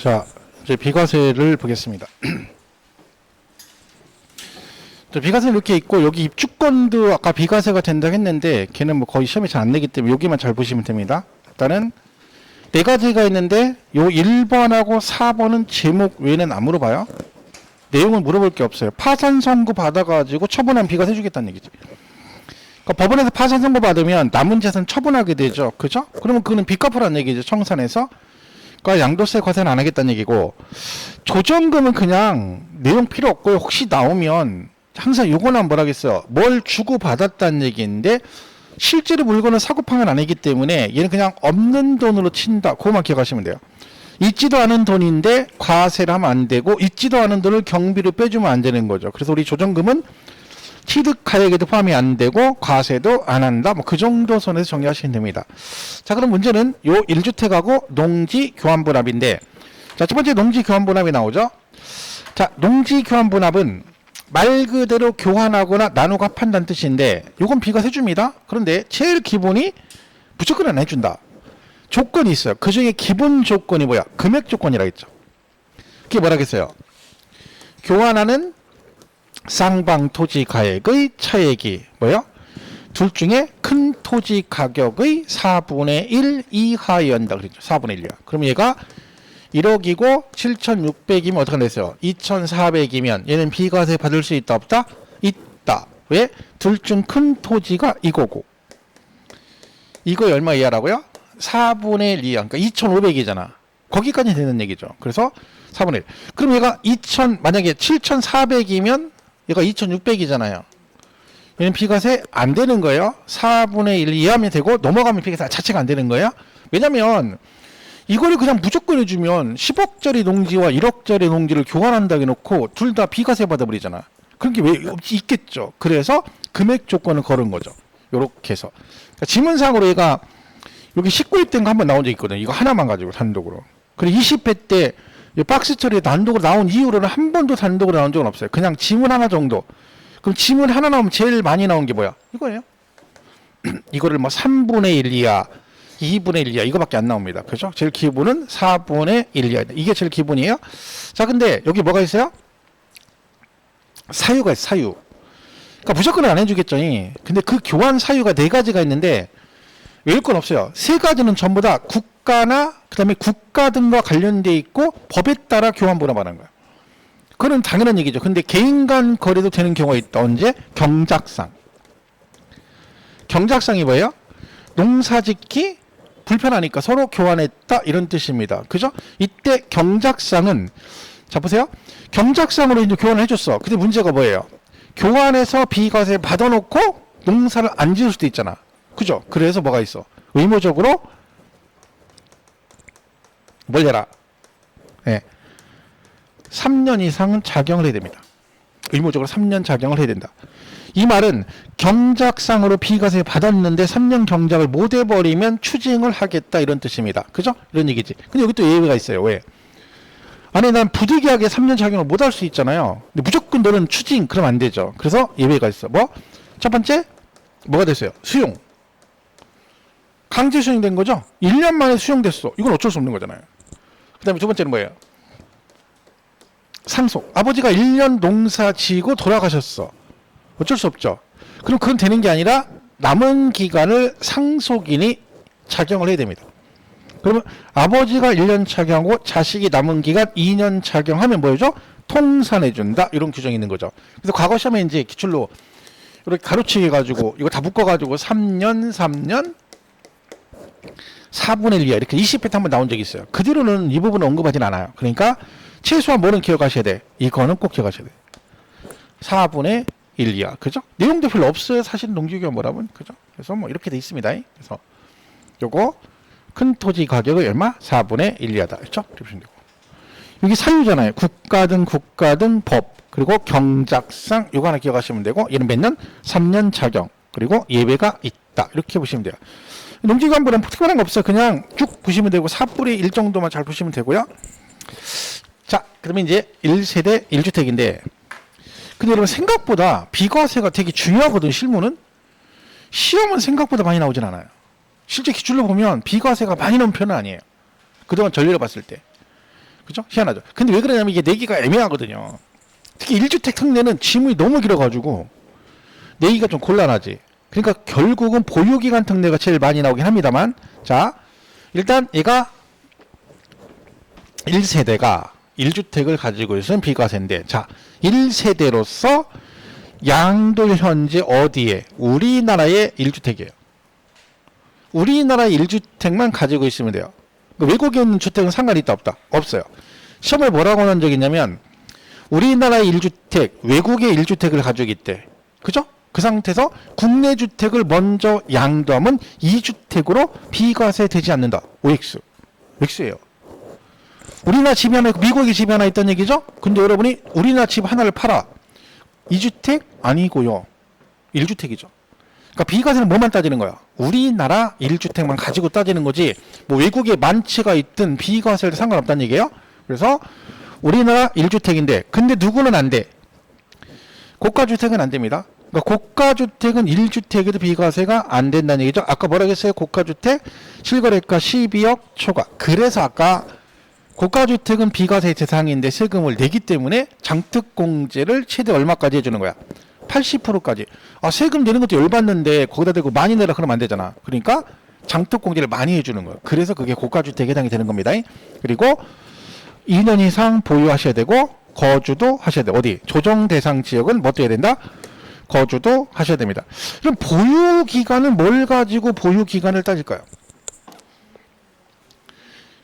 자, 이제 비과세를 보겠습니다. 자, 비과세는 이렇게 있고, 여기 입주권도 아까 비과세가 된다고 했는데, 걔는 뭐 거의 시험에 잘 안 내기 때문에 여기만 잘 보시면 됩니다. 일단은 네 가지가 있는데, 요 1번하고 4번은 제목 외에는 안 물어봐요. 내용은 물어볼 게 없어요. 파산 선고 받아가지고 처분한 비과세 해주겠다는 얘기지. 그러니까 법원에서 파산 선고 받으면 남은 재산 처분하게 되죠. 그죠? 그러면 그거는 빚 갚으라는 얘기죠. 청산해서. 그러니까 양도세 과세는 안 하겠다는 얘기고, 조정금은 그냥 내용 필요 없고요. 혹시 나오면 항상 요거는 뭐라 하겠어요. 뭘 주고 받았다는 얘기인데 실제로 물건을 사고 파는 아니기 때문에 얘는 그냥 없는 돈으로 친다. 그것만 기억하시면 돼요. 있지도 않은 돈인데 과세를 하면 안 되고, 있지도 않은 돈을 경비로 빼주면 안 되는 거죠. 그래서 우리 조정금은 취득가액에도 포함이 안 되고 과세도 안 한다. 뭐 그 정도 선에서 정리하시면 됩니다. 자, 그럼 문제는 요 1주택하고 농지 교환분합인데, 자, 첫 번째 농지 교환분합이 나오죠. 자, 농지 교환분합은 말 그대로 교환하거나 나누고 합한다는 뜻인데, 요건 비과세 줍니다. 그런데 제일 기본이 무조건 안 해준다. 조건이 있어요. 그 중에 기본 조건이 뭐야? 금액 조건이라 했죠. 그게 뭐라겠어요? 교환하는 쌍방 토지 가액의 차액이 뭐예요? 둘 중에 큰 토지 가격의 4분의 1 이하여야 한다 그랬죠. 4분의 1 이하. 그럼 얘가 1억이고 7,600이면 어떻게 됐어요? 2,400이면 얘는 비과세 받을 수 있다 없다? 있다. 왜? 둘 중 큰 토지가 이거고, 이거 얼마 이하라고요? 4분의 1 이하. 그러니까 2,500이잖아. 거기까지 되는 얘기죠. 그래서 4분의 1. 그럼 얘가 만약에 7,400이면 얘가 2,600이잖아요. 얘는 비과세 안 되는 거예요. 4분의 1 이하면 되고, 넘어가면 비과세 자체가 안 되는 거예요. 왜냐면 이거를 그냥 무조건 해주면 10억짜리 농지와 1억짜리 농지를 교환한다고 해놓고 둘 다 비과세 받아버리잖아. 그런 게 왜 있겠죠. 그래서 금액 조건을 걸은 거죠. 요렇게 해서. 그러니까 지문상으로 얘가 여기 19회 때인가 한번 나온 적 있거든요. 이거 하나만 가지고 단독으로. 그리고 20회 때 박스 처리에 단독으로 나온 이후로는 한 번도 단독으로 나온 적은 없어요. 그냥 지문 하나 정도. 그럼 지문 하나 나오면 제일 많이 나온 게 뭐야? 이거예요. 이거를 뭐 3분의 1 이하, 2분의 1 이하 이거밖에 안 나옵니다. 그죠? 제일 기본은 4분의 1 이하. 이게 제일 기본이에요. 자, 근데 여기 뭐가 있어요? 사유가 있어요. 사유. 그러니까 무조건 안 해주겠죠. 근데 그 교환 사유가 네 가지가 있는데 외울 건 없어요. 세 가지는 전부 다 국가나 그다음에 국가 등과 관련돼 있고 법에 따라 교환 분합하는 거예요. 그건 당연한 얘기죠. 근데 개인 간 거래도 되는 경우가 있다. 언제? 경작상. 경작상이 뭐예요? 농사짓기 불편하니까 서로 교환했다 이런 뜻입니다. 그죠? 이때 경작상은, 자 보세요. 경작상으로 이제 교환을 해줬어. 근데 문제가 뭐예요? 교환해서 비과세 받아놓고 농사를 안 지을 수도 있잖아. 그죠? 그래서 뭐가 있어? 의무적으로 뭘 해라? 네. 3년 이상은 작용을 해야 됩니다. 의무적으로 3년 작용을 해야 된다. 이 말은 경작상으로 비과세 받았는데 3년 경작을 못 해버리면 추징을 하겠다 이런 뜻입니다. 그죠? 이런 얘기지. 근데 여기 또 예외가 있어요. 왜? 아니 난 부득이하게 3년 작용을 못 할 수 있잖아요. 근데 무조건 너는 추징 그러면 안 되죠. 그래서 예외가 있어. 뭐? 첫 번째 뭐가 됐어요? 수용. 강제 수용된 거죠? 1년 만에 수용됐어. 이건 어쩔 수 없는 거잖아요. 그 다음에 두 번째는 뭐예요? 상속. 아버지가 1년 농사 지고 돌아가셨어. 어쩔 수 없죠. 그럼 그건 되는 게 아니라 남은 기간을 상속인이 작용을 해야 됩니다. 그러면 아버지가 1년 착용하고 자식이 남은 기간 2년 착용하면 뭐죠? 통산해준다. 이런 규정이 있는 거죠. 그래서 과거 시험에 이제 기출로 이렇게 가로치기 해가지고 이거 다 묶어가지고 3년 4분의 1 이하 이렇게 20회 한번 나온 적이 있어요. 그 뒤로는 이 부분은 언급하진 않아요. 그러니까 최소한 뭐는 기억하셔야 돼. 이거는 꼭 기억하셔야 돼. 4분의 1 이하. 그죠? 내용도 별로 없어요. 사실 농지교환 뭐라면. 그죠? 그래서 뭐 이렇게 돼 있습니다. 그래서 요거 큰 토지 가격의 얼마? 4분의 1 이하다. 그렇죠? 이렇게 보시면 되고. 여기 사유잖아요. 국가 등 법. 그리고 경작상 요거 하나 기억하시면 되고, 얘는 몇 년? 3년 작용. 그리고 예외가 있다. 이렇게 보시면 돼요. 농지교환분은 특별한 거 없어요. 그냥 쭉 보시면 되고 4분의 1 정도만 잘 보시면 되고요. 자, 그러면 이제 1세대 1주택인데, 근데 여러분 생각보다 비과세가 되게 중요하거든. 실무는 시험은 생각보다 많이 나오진 않아요. 실제 기출로 보면 비과세가 많이 나온 편은 아니에요. 그동안 전례를 봤을 때. 그죠? 희한하죠. 근데 왜 그러냐면 이게 내기가 애매하거든요. 특히 1주택 특례는 지문이 너무 길어가지고 내기가 좀 곤란하지. 그러니까 결국은 보유기간 특례가 제일 많이 나오긴 합니다만, 자, 일단 얘가 1세대가 1주택을 가지고 있으면 비과세인데, 자, 1세대로서 양도 현재 어디에? 우리나라의 1주택이에요. 우리나라의 1주택만 가지고 있으면 돼요. 외국에 있는 주택은 상관이 있다 없다? 없어요. 시험을 뭐라고 한 적이 있냐면 우리나라의 1주택, 외국의 1주택을 가지고 있대. 그죠? 그 상태에서 국내 주택을 먼저 양도하면 2주택으로 비과세 되지 않는다. OX. X예요. 우리나라 집이 하나 있고 미국에 집이 하나 있다는 얘기죠? 근데 여러분이 우리나라 집 하나를 팔아. 2주택? 아니고요. 1주택이죠. 그러니까 비과세는 뭐만 따지는 거야? 우리나라 1주택만 가지고 따지는 거지, 뭐 외국에 만취가 있든 비과세도 상관없다는 얘기예요. 그래서 우리나라 1주택인데 근데 누구는 안 돼? 고가주택은 안 됩니다. 그러니까 고가주택은 1주택에도 비과세가 안 된다는 얘기죠. 아까 뭐라고 했어요? 고가주택 실거래가 12억 초과. 그래서 아까 고가주택은 비과세 대상인데 세금을 내기 때문에 장특공제를 최대 얼마까지 해주는 거야? 80%까지. 아, 세금 내는 것도 열받는데 거기다 대고 많이 내라 그러면 안 되잖아. 그러니까 장특공제를 많이 해주는 거예요. 그래서 그게 고가주택에 해당이 되는 겁니다. 그리고 2년 이상 보유하셔야 되고 거주도 하셔야 돼. 어디? 조정 대상 지역은 뭐 돼야 된다? 거주도 하셔야 됩니다. 그럼 보유 기간은 뭘 가지고 보유 기간을 따질까요?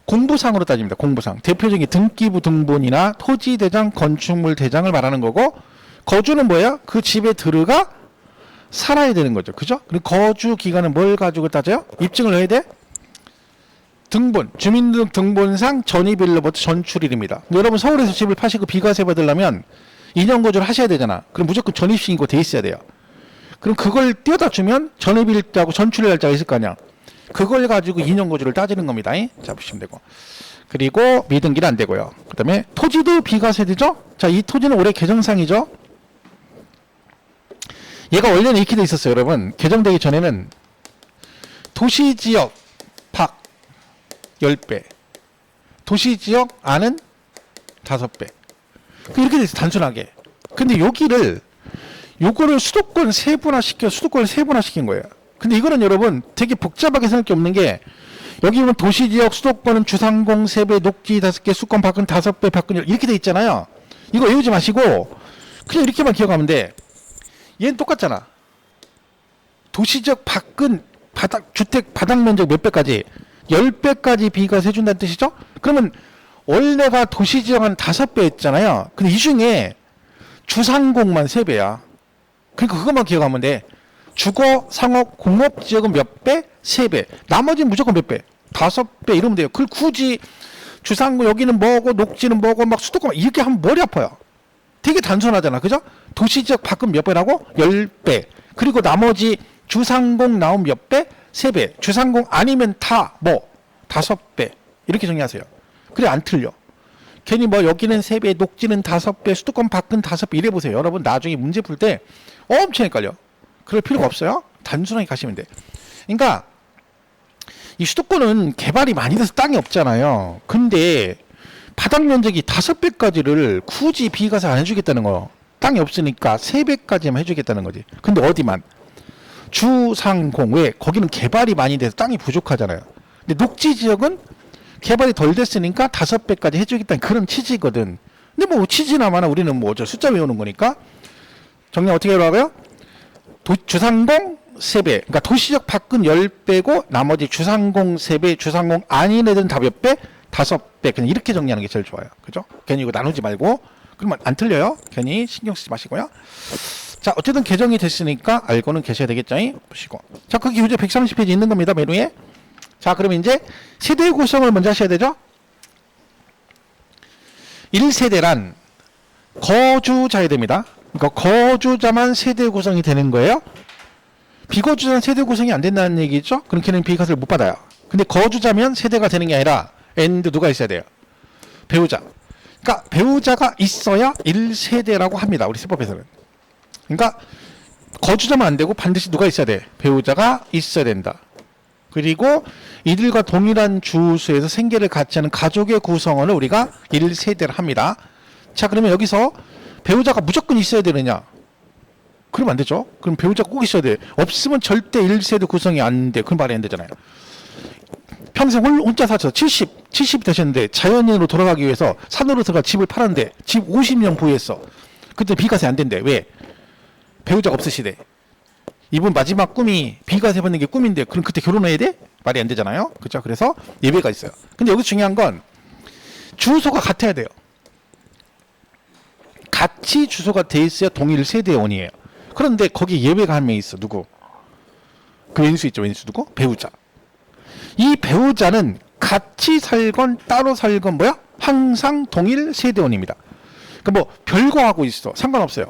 공부상으로 따집니다. 공부상. 대표적인 등기부 등본이나 토지 대장, 건축물 대장을 말하는 거고, 거주는 뭐야? 그 집에 들어가 살아야 되는 거죠. 그죠? 그리고 거주 기간은 뭘 가지고 따져요? 입증을 해야 돼? 등본, 주민등록등본상 전입일로부터 전출일입니다. 여러분 서울에서 집을 파시고 비과세 받으려면 2년 거주를 하셔야 되잖아. 그럼 무조건 전입신고 돼 있어야 돼요. 그럼 그걸 띄워다 주면 전입일자하고 전출일 날짜가 있을 거 아니야. 그걸 가지고 2년 거주를 따지는 겁니다. 자, 보시면 되고. 그리고 미등기는 안 되고요. 그 다음에 토지도 비과세 되죠? 자, 이 토지는 올해 개정상이죠? 얘가 원래는 이렇게 돼 있었어요, 여러분. 개정되기 전에는 도시지역 밖 10배, 도시지역 안은 5배. 이렇게 돼 있어, 단순하게. 근데 요거를 수도권 수도권을 세분화시킨 거예요. 근데 이거는 여러분 되게 복잡하게 생각할 게 없는 게, 여기 보면 도시지역 수도권은 주상공 3배, 녹지 5개, 수권 밖은 5배, 밖은 이렇게 돼 있잖아요. 이거 외우지 마시고 그냥 이렇게만 기억하면 돼. 얘는 똑같잖아. 도시지역 밖은 주택 바닥 면적 몇 배까지? 10배까지 비과세 해준다는 뜻이죠? 그러면 원래가 도시지역은 5배 했잖아요. 근데 이 중에 주상공만 3배야. 그러니까 그것만 기억하면 돼. 주거, 상업, 공업지역은 몇 배? 3배. 나머지는 무조건 몇 배? 5배 이러면 돼요. 그걸 굳이 주상공 여기는 뭐고 녹지는 뭐고 막 수도권 이렇게 하면 머리 아파요. 되게 단순하잖아. 그죠? 도시지역 밖은 몇 배라고? 10배. 그리고 나머지 주상공 나온 몇 배? 3배. 주상공 아니면 다 뭐? 5배. 이렇게 정리하세요. 그래 안 틀려. 괜히 뭐 여기는 3배, 녹지는 5배, 수도권 밖은 5배 이래 보세요. 여러분 나중에 문제 풀 때 엄청 헷갈려. 그럴 필요가 없어요. 단순하게 가시면 돼. 그러니까 이 수도권은 개발이 많이 돼서 땅이 없잖아요. 근데 바닥 면적이 5배까지를 굳이 비과세 안 해주겠다는 거. 땅이 없으니까 3배까지만 해주겠다는 거지. 근데 어디만? 주상공. 왜? 거기는 개발이 많이 돼서 땅이 부족하잖아요. 근데 녹지 지역은 개발이 덜 됐으니까 5배까지 해주겠다는 그런 취지거든. 근데 뭐 취지나마나 우리는 뭐 숫자 외우는 거니까 정리 어떻게 하라고요? 주상공 3배. 그러니까 도시적 밖은 10배고 나머지 주상공 3배, 주상공 아닌 애들은 다 몇 배? 5배. 그냥 이렇게 정리하는 게 제일 좋아요. 그죠? 괜히 이거 나누지 말고. 그러면 안 틀려요. 괜히 신경 쓰지 마시고요. 자, 어쨌든 개정이 됐으니까 알고는 계셔야 되겠죠? 보시고. 자, 거기 교재 130페이지 있는 겁니다. 맨 위에. 자, 그럼 이제 세대 구성을 먼저 하셔야 되죠? 1세대란 거주자야 됩니다. 그러니까 거주자만 세대 구성이 되는 거예요. 비거주자는 세대 구성이 안 된다는 얘기죠. 그럼 걔는 비과세를 못 받아요. 근데 거주자면 세대가 되는 게 아니라 and 누가 있어야 돼요? 배우자. 그러니까 배우자가 있어야 1세대라고 합니다. 우리 세법에서는. 그러니까 거주자만 안 되고 반드시 누가 있어야 돼? 배우자가 있어야 된다. 그리고 이들과 동일한 주소에서 생계를 같이 하는 가족의 구성원을 우리가 1세대를 합니다. 자, 그러면 여기서 배우자가 무조건 있어야 되느냐? 그러면 안 되죠. 그럼 배우자가 꼭 있어야 돼. 없으면 절대 1세대 구성이 안 돼. 그건 말이 안 되잖아요. 평생 혼자 사셔서 70 되셨는데 자연인으로 돌아가기 위해서 산으로 들어가 집을 팔았는데 집 50년 보유했어. 그때 비과세 안 된대. 왜? 배우자가 없으시대. 이분 마지막 꿈이 비과세 받는 게 꿈인데 그럼 그때 결혼해야 돼? 말이 안 되잖아요. 그렇죠? 그래서 예외가 있어요. 근데 여기서 중요한 건 주소가 같아야 돼요. 같이 주소가 돼 있어야 동일 세대원이에요. 그런데 거기 예외가 한 명 있어. 누구? 그 왼수 있죠. 왼수 누구? 배우자. 이 배우자는 같이 살건 따로 살건 뭐야? 항상 동일 세대원입니다. 그러니까 뭐 별거 하고 있어. 상관없어요.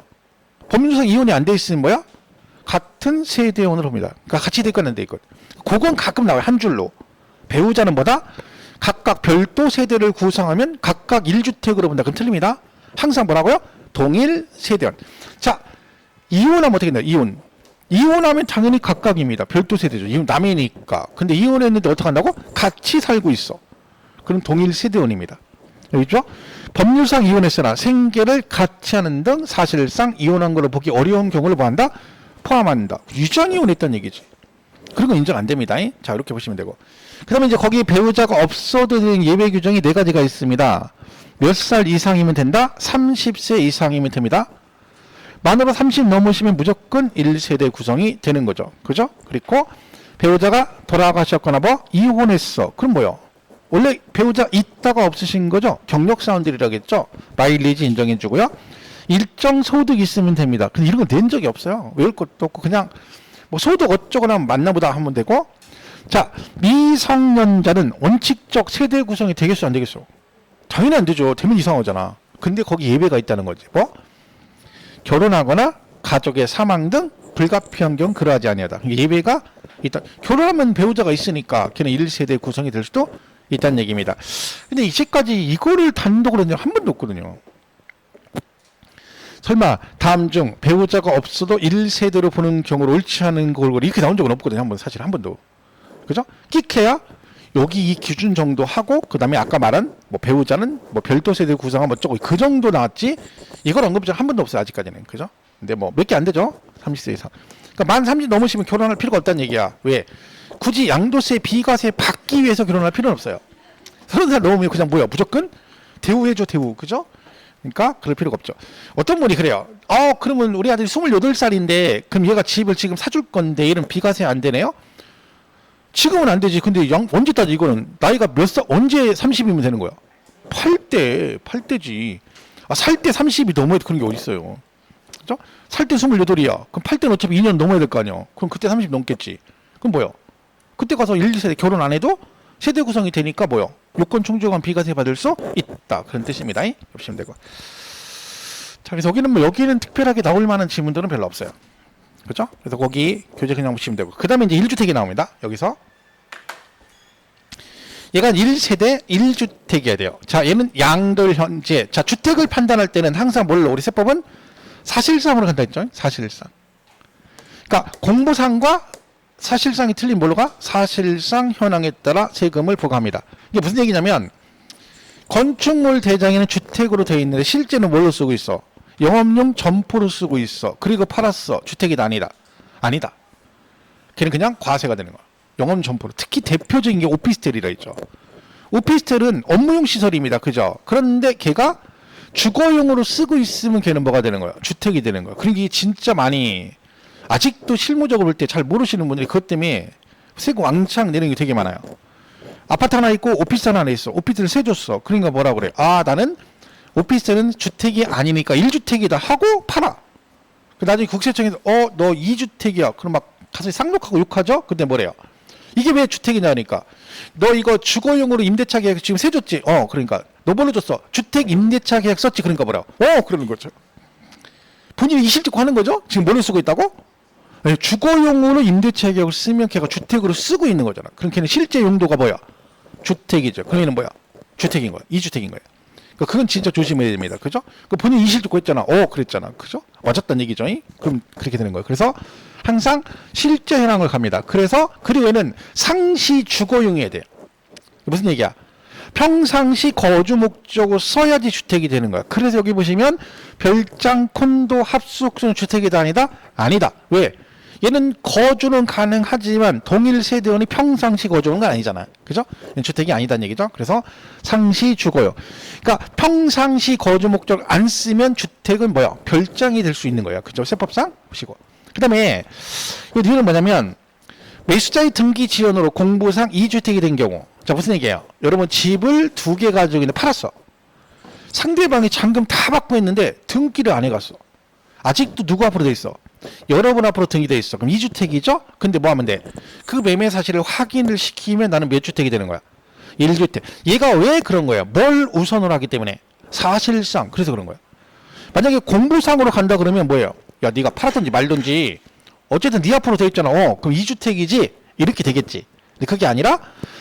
법률상 이혼이 안 돼 있으면 뭐야? 같은 세대원으로 봅니다. 그러니까 같이 돼 있건 안 돼 있건. 그건 가끔 나와요. 한 줄로. 배우자는 뭐다? 각각 별도 세대를 구성하면 각각 1주택으로 본다. 그럼 틀립니다. 항상 뭐라고요? 동일 세대원. 자, 이혼하면 어떻게 된다? 이혼하면 당연히 각각입니다. 별도 세대죠. 이혼 남이니까. 근데 이혼했는데 어떻게 한다고? 같이 살고 있어. 그럼 동일 세대원입니다. 여기죠? 법률상 이혼했으나 생계를 같이 하는 등 사실상 이혼한 걸로 보기 어려운 경우를 뭐한다? 포함한다. 유전 이혼했다는 얘기지. 그런 건 인정 안 됩니다. 자, 이렇게 보시면 되고. 그 다음에 이제 거기 배우자가 없어도 되는 예외 규정이 4가지가 있습니다. 몇 살 이상이면 된다? 30세 이상이면 됩니다. 만으로 30 넘으시면 무조건 1세대 구성이 되는 거죠. 그죠? 그리고 배우자가 돌아가셨거나 뭐 이혼했어. 그럼 뭐요? 원래 배우자 있다가 없으신 거죠? 경력사원들이라겠죠? 마일리지 인정해주고요. 일정 소득 있으면 됩니다. 근데 이런 거 낸 적이 없어요. 외울 것도 없고 그냥 뭐 소득 어쩌거나 만나보다 하면 되고. 자, 미성년자는 원칙적 세대 구성이 되겠어 안 되겠어? 당연히 안 되죠. 되면 이상하잖아. 근데 거기 예외가 있다는 거지. 뭐? 결혼하거나 가족의 사망 등 불가피한 경우 그러하지 아니하다. 예외가 있다. 결혼하면 배우자가 있으니까 걔는 1세대 구성이 될 수도 있다는 얘기입니다. 근데 이제까지 이거를 단독으로 한 번도 없거든요. 설마 다음 중 배우자가 없어도 1세대로 보는 경우를 옳지 않은 걸 이렇게 나온 적은 없거든요. 사실 한 번도. 그죠? 끽해야 여기 이 기준 정도 하고 그 다음에 아까 말한 뭐 배우자는 뭐 별도 세대 구성하면 어쩌고 그 정도 나왔지 이걸 언급한 적 한 번도 없어요. 아직까지는. 그죠? 근데 뭐 몇 개 안 되죠? 30세 이상. 그러니까 만 30 넘으시면 결혼할 필요가 없다는 얘기야. 왜? 굳이 양도세 비과세 받기 위해서 결혼할 필요는 없어요. 30살 넘으면 그냥 뭐야? 무조건 대우해줘 대우. 그죠? 그러니까 그럴 필요가 없죠. 어떤 분이 그래요. 그러면 우리 아들이 28살인데 그럼 얘가 집을 지금 사줄 건데 이런 비과세 안 되네요? 지금은 안 되지. 근데 언제 따지 이거는 나이가 몇 살 언제 30이면 되는 거야? 팔 때지. 살 때 30이 넘어야 그런 게 어디 있어요? 그죠? 살 때 28이야. 그럼 팔 때는 어차피 2년 넘어야 될 거 아니야. 그럼 그때 30 넘겠지. 그럼 뭐야? 그때 가서 1, 2세대 결혼 안 해도 세대 구성이 되니까 뭐요? 요건 충족한 비과세 받을 수 있다. 그런 뜻입니다. 보시면 되고. 자, 그래서 여기는 특별하게 나올 만한 지문들은 별로 없어요. 그죠? 그래서 거기 교재 그냥 보시면 되고. 그 다음에 이제 1주택이 나옵니다. 여기서. 얘가 1세대 1주택이어야 돼요. 자, 얘는 양돌 현재. 자, 주택을 판단할 때는 항상 뭘로? 우리 세법은 사실상으로 간다 했죠? 사실상. 그러니까 공보상과 사실상이 틀린 뭘로 가? 사실상 현황에 따라 세금을 부과합니다. 이게 무슨 얘기냐면 건축물 대장에는 주택으로 되어 있는데 실제는 뭘로 쓰고 있어? 영업용 점포로 쓰고 있어. 그리고 팔았어. 주택이 아니다. 아니다. 걔는 그냥 과세가 되는 거야. 영업 점포로. 특히 대표적인 게 오피스텔이라 있죠. 오피스텔은 업무용 시설입니다. 그죠? 그런데 걔가 주거용으로 쓰고 있으면 걔는 뭐가 되는 거야? 주택이 되는 거야. 그러니까 이게 진짜 많이 아직도 실무적으로 볼 때 잘 모르시는 분들이 그것 때문에 세금 왕창 내는 게 되게 많아요. 아파트 하나 있고 오피스 하나 있어. 오피스를 세줬어. 그러니까 뭐라 그래? 나는 오피스텔은 주택이 아니니까 1주택이다 하고 팔아. 나중에 국세청에서 너 2주택이야. 그럼 막 가서 쌍욕하고 욕하죠? 근데 뭐래요? 이게 왜 주택이냐니까. 너 이거 주거용으로 임대차 계약 지금 세줬지? 그러니까 너 뭘로 줬어? 주택 임대차 계약 썼지? 그러니까 뭐라고? 그러는 거죠. 본인이 이실직고 하는 거죠? 지금 뭘로 쓰고 있다고? 네, 주거용으로 임대차 계약을 쓰면 걔가 주택으로 쓰고 있는 거잖아. 그럼 걔는 실제 용도가 뭐야? 주택이죠. 그럼 얘는 뭐야? 주택인 거야. 2주택인 거야. 그건 진짜 조심해야 됩니다. 그죠? 본인이 이실직고 했잖아. 그랬잖아. 그죠? 맞았단 얘기죠. 그럼 그렇게 되는 거예요. 그래서 항상 실제 현황을 갑니다. 그래서 그리고는 상시 주거용이어야 돼요. 무슨 얘기야? 평상시 거주 목적으로 써야지 주택이 되는 거야. 그래서 여기 보시면 별장, 콘도, 합숙성 주택이다 아니다? 아니다. 왜? 얘는 거주는 가능하지만 동일 세대원이 평상시 거주하는 건 아니잖아요. 그죠? 주택이 아니다는 얘기죠. 그래서 상시 주거요. 그러니까 평상시 거주 목적 안 쓰면 주택은 뭐야? 별장이 될 수 있는 거예요. 그죠? 세법상 보시고. 그 다음에 이유는 뭐냐면 매수자의 등기 지연으로 공부상 2주택이 된 경우. 자, 무슨 얘기예요? 여러분 집을 2개 가지고 있는데 팔았어. 상대방이 잔금 다 받고 있는데 등기를 안 해갔어. 아직도 누구 앞으로 돼 있어? 여러분 앞으로 등기돼 있어. 그럼 2주택이죠? 근데 뭐 하면 돼? 그 매매 사실을 확인을 시키면 나는 몇 주택이 되는 거야? 1주택. 얘가 왜 그런 거야? 뭘 우선으로 하기 때문에? 사실상 그래서 그런 거야. 만약에 공부상으로 간다 그러면 뭐예요? 야, 네가 팔았든지 말든지 어쨌든 네 앞으로 돼 있잖아. 그럼 2주택이지? 이렇게 되겠지. 근데 그게 아니라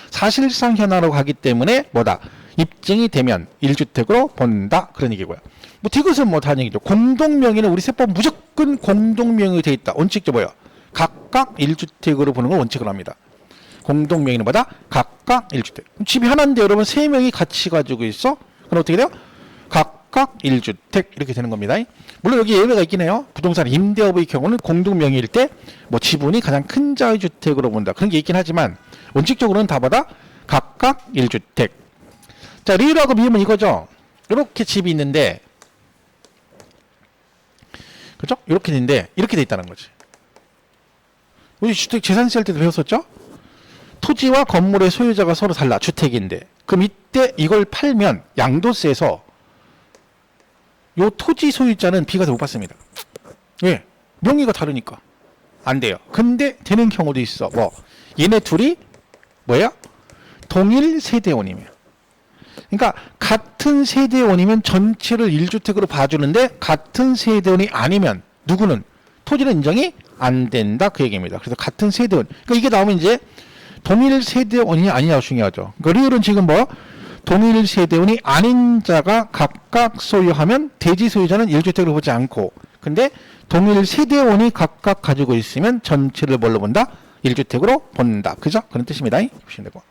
사실상 현황으로 가기 때문에 뭐다? 입증이 되면 1주택으로 본다. 그런 얘기고요. 뭐 이것은 뭐 다른 얘기죠. 공동명의는 우리 세법 무조건 공동명의 돼 있다. 원칙죠 뭐예요? 각각 1주택으로 보는 걸 원칙으로 합니다. 공동명의는 뭐다? 각각 1주택. 집이 하나인데 여러분 3명이 같이 가지고 있어? 그럼 어떻게 돼요? 각각 1주택 이렇게 되는 겁니다. 물론 여기 예외가 있긴 해요. 부동산 임대업의 경우는 공동명의일 때 뭐 지분이 가장 큰 자의 주택으로 본다. 그런 게 있긴 하지만 원칙적으로는 다 뭐다? 각각 1주택. 자, 리을하고 미음은 이거죠. 이렇게 집이 있는데 그죠? 이렇게 있는데 이렇게 돼 있다는 거지. 우리 주택 재산세 할 때도 배웠었죠? 토지와 건물의 소유자가 서로 달라. 주택인데. 그럼 이때 이걸 팔면 양도세에서 요 토지 소유자는 비과세 못 받습니다. 왜? 명의가 다르니까. 안 돼요. 근데 되는 경우도 있어. 뭐 얘네 둘이 뭐야? 동일 세대원이면. 그러니까 같은 세대원이면 전체를 1주택으로 봐주는데 같은 세대원이 아니면 누구는 토지는 인정이 안 된다 그 얘기입니다. 그래서 같은 세대원. 그러니까 이게 나오면 이제 동일 세대원이 아니냐가 중요하죠. 그러니까 리을은 지금 뭐 동일 세대원이 아닌 자가 각각 소유하면 대지 소유자는 1주택으로 보지 않고 근데 동일 세대원이 각각 가지고 있으면 전체를 뭘로 본다? 1주택으로 본다. 그죠? 그런 뜻입니다. 보시면 되고.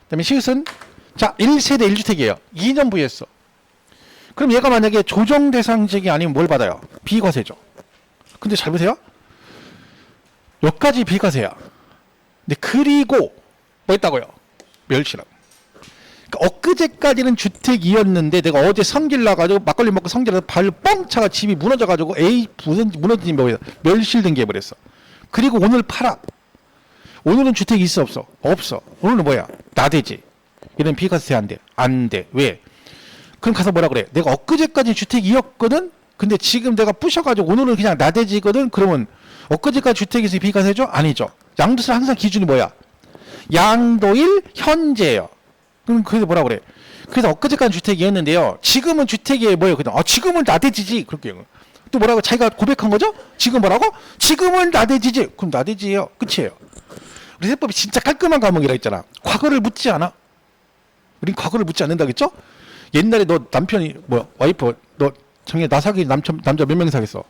그 다음에 시읒은 자 1세대 1주택이에요. 2년 부여했어. 그럼 얘가 만약에 조정 대상 지역이 아니면 뭘 받아요? 비과세죠. 근데 잘 보세요. 여기까지 비과세야. 근데 그리고 뭐 있다고요? 멸실하고. 그러니까 엊그제까지는 주택이었는데 내가 어제 성질 나가지고 막걸리 먹고 성질 나서 발 뻥 차가 집이 무너져가지고 에이 무너진 뭐야 멸실된 게 해버렸어. 그리고 오늘 팔아. 오늘은 주택이 있어 없어? 없어. 오늘은 뭐야? 나대지. 이런 비과세 안 돼. 안 돼. 왜? 그럼 가서 뭐라 그래? 내가 엊그제까지 주택이었거든? 근데 지금 내가 부셔가지고 오늘은 그냥 나대지거든? 그러면 엊그제까지 주택에서 비과세죠? 아니죠. 양도세 항상 기준이 뭐야? 양도일 현재예요. 그럼 그래서 뭐라 그래? 그래서 엊그제까지 주택이었는데요. 지금은 주택이 뭐예요? 그냥 지금은 나대지지. 그렇게 또 뭐라고 자기가 고백한 거죠? 지금 뭐라고? 지금은 나대지지. 그럼 나대지예요. 끝이에요. 우리 세법이 진짜 깔끔한 과목이라 했잖아. 과거를 묻지 않아. 우린 과거를 묻지 않는다겠죠? 옛날에 너 남편이 뭐야? 와이프 너 정해 나 사귀 남자 몇 명 사귀었어?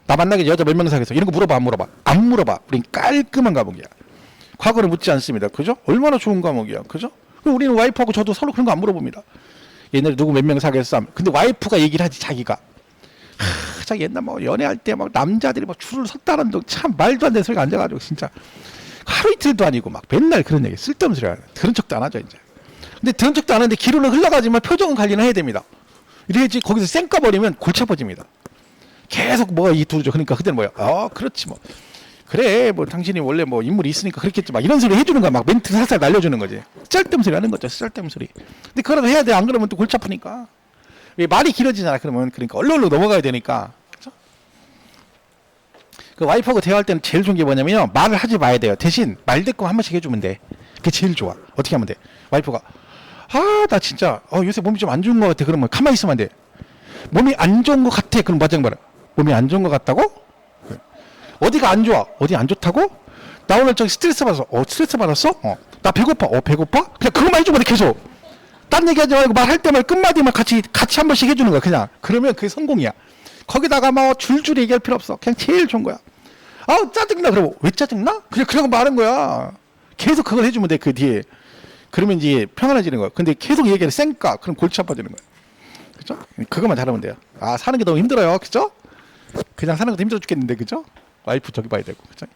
나 만나기 여자 몇 명 사귀었어? 이런 거 물어봐 안 물어봐? 안 물어봐. 우린 깔끔한 과목이야. 과거를 묻지 않습니다. 그죠? 얼마나 좋은 과목이야. 그죠? 우리는 와이프하고 저도 서로 그런 거 안 물어봅니다. 옛날에 누구 몇 명 사귀었어? 근데 와이프가 얘기를 하지 자기가. 자 옛날 뭐 연애할 때 막 남자들이 막 줄을 섰다는 둥 참 말도 안 되는 소리가 앉아가지고 진짜 하루 이틀도 아니고 막 맨날 그런 얘기 쓸데없는 소리 하는 들은 척도 안 하죠 이제. 근데 들은 척도 안 하는데 기로는 흘러가지만 표정은 관리는 해야 됩니다. 이래야지 거기서 쌩까 버리면 골치 아파집니다. 계속 뭐가 이 두죠. 그러니까 그때는 뭐야? 그렇지 뭐. 그래 뭐 당신이 원래 뭐 인물이 있으니까 그렇겠지 막 이런 소리 해주는 거야. 막 멘트 살살 날려주는 거지. 쓸데없는 소리 하는 거죠. 쓸데없는 소리. 근데 그러다 해야 돼. 안 그러면 또 골치 아프니까. 왜 말이 길어지잖아. 그러면 그러니까 얼른 넘어가야 되니까. 그렇죠? 그 와이프하고 대화할 때는 제일 좋은 게 뭐냐면요. 말을 하지 마야 돼요. 대신 말 대꾸 한 번씩 해주면 돼. 그게 제일 좋아. 어떻게 하면 돼? 와이프가 나 진짜 요새 몸이 좀 안 좋은 것 같아. 그러면 가만히 있으면 안 돼. 몸이 안 좋은 것 같아. 그럼 맞아 말아. 몸이 안 좋은 것 같다고? 어디가 안 좋아? 어디 안 좋다고? 나 오늘 저기 스트레스 받았어. 스트레스 받았어? 나 배고파. 배고파? 그냥 그것만 해주면 돼. 계속. 딴 얘기하지 말고 말할 때만 끝마디만 같이 한 번씩 해주는 거야. 그냥. 그러면 그게 성공이야. 거기다가 뭐 줄줄이 얘기할 필요 없어. 그냥 제일 좋은 거야. 아 짜증나. 그러고 왜 짜증나? 그냥 말한 거야. 계속 그걸 해주면 돼. 그 뒤에. 그러면 이제 평안해지는 거야. 근데 계속 얘기하는 쌩까. 그럼 골치 아파지는 거야. 그죠? 그것만 잘하면 돼요. 아 사는 게 너무 힘들어요. 그죠? 그냥 사는 것도 힘들어 죽겠는데 그죠? 와이프 저기 봐야 되고. 그죠?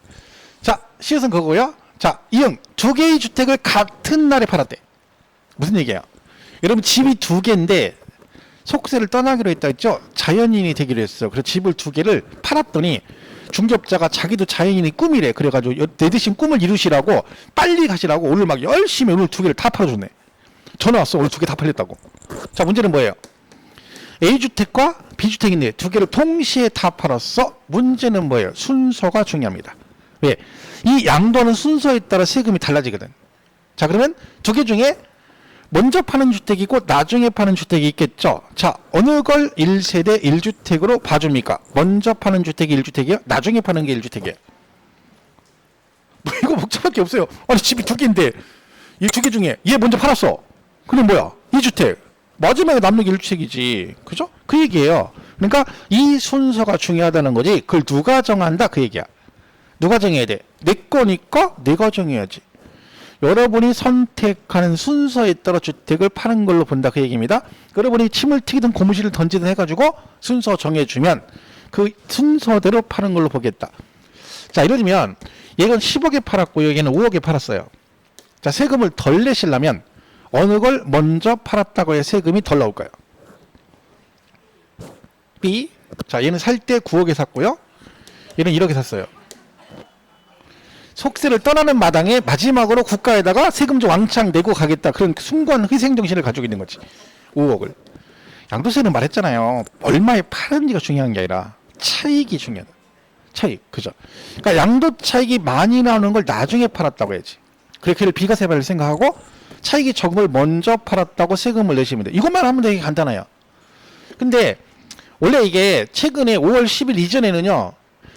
자 시옷은 그거고요. 자 이응 두 개의 주택을 같은 날에 팔았대. 무슨 얘기예요? 여러분 집이 두 개인데 속세를 떠나기로 했다 했죠? 자연인이 되기로 했어. 그래서 집을 두 개를 팔았더니 중개업자가 자기도 자연인이 꿈이래. 그래가지고 내 대신 꿈을 이루시라고 빨리 가시라고 오늘 막 열심히 오늘 두 개를 다 팔아줬네. 전화 왔어. 오늘 두 개 다 팔렸다고. 자 문제는 뭐예요? A주택과 B주택인데 두 개를 동시에 다 팔았어. 문제는 뭐예요? 순서가 중요합니다. 왜? 이 양도하는 순서에 따라 세금이 달라지거든. 자 그러면 두 개 중에 먼저 파는 주택이고 나중에 파는 주택이 있겠죠. 자 어느 걸 1세대 1주택으로 봐줍니까? 먼저 파는 주택이 1주택이에요? 나중에 파는 게 1주택이에요? 뭐 이거 복잡할 게 없어요. 아니 집이 두 개인데 이 두 개 중에 얘 먼저 팔았어. 그럼 뭐야? 2주택. 마지막에 남는 게 1주택이지. 그죠? 그 얘기예요. 그러니까 이 순서가 중요하다는 거지. 그걸 누가 정한다? 그 얘기야. 누가 정해야 돼? 내 거니까 내가 정해야지. 여러분이 선택하는 순서에 따라 주택을 파는 걸로 본다. 그 얘기입니다. 여러분이 침을 튀기든 고무실을 던지든 해가지고 순서 정해주면 그 순서대로 파는 걸로 보겠다. 자 이러면 얘는 10억에 팔았고 여기는 5억에 팔았어요. 자 세금을 덜 내시려면 어느 걸 먼저 팔았다고 해야 세금이 덜 나올까요? B. 자 얘는 살 때 9억에 샀고요. 얘는 1억에 샀어요. 속세를 떠나는 마당에 마지막으로 국가에다가 세금 좀 왕창 내고 가겠다. 그런 순간 희생정신을 가지고 있는 거지. 5억을. 양도세는 말했잖아요. 얼마에 파는지가 중요한 게 아니라 차익이 중요하다. 차익. 그죠? 그러니까 양도 차익이 많이 나오는 걸 나중에 팔았다고 해야지. 그렇게 비과세를 생각하고 차익이 적은 걸 먼저 팔았다고 세금을 내시면 돼. 이것만 하면 되게 간단해요. 근데 원래 이게 최근에 5월 10일 이전에는요.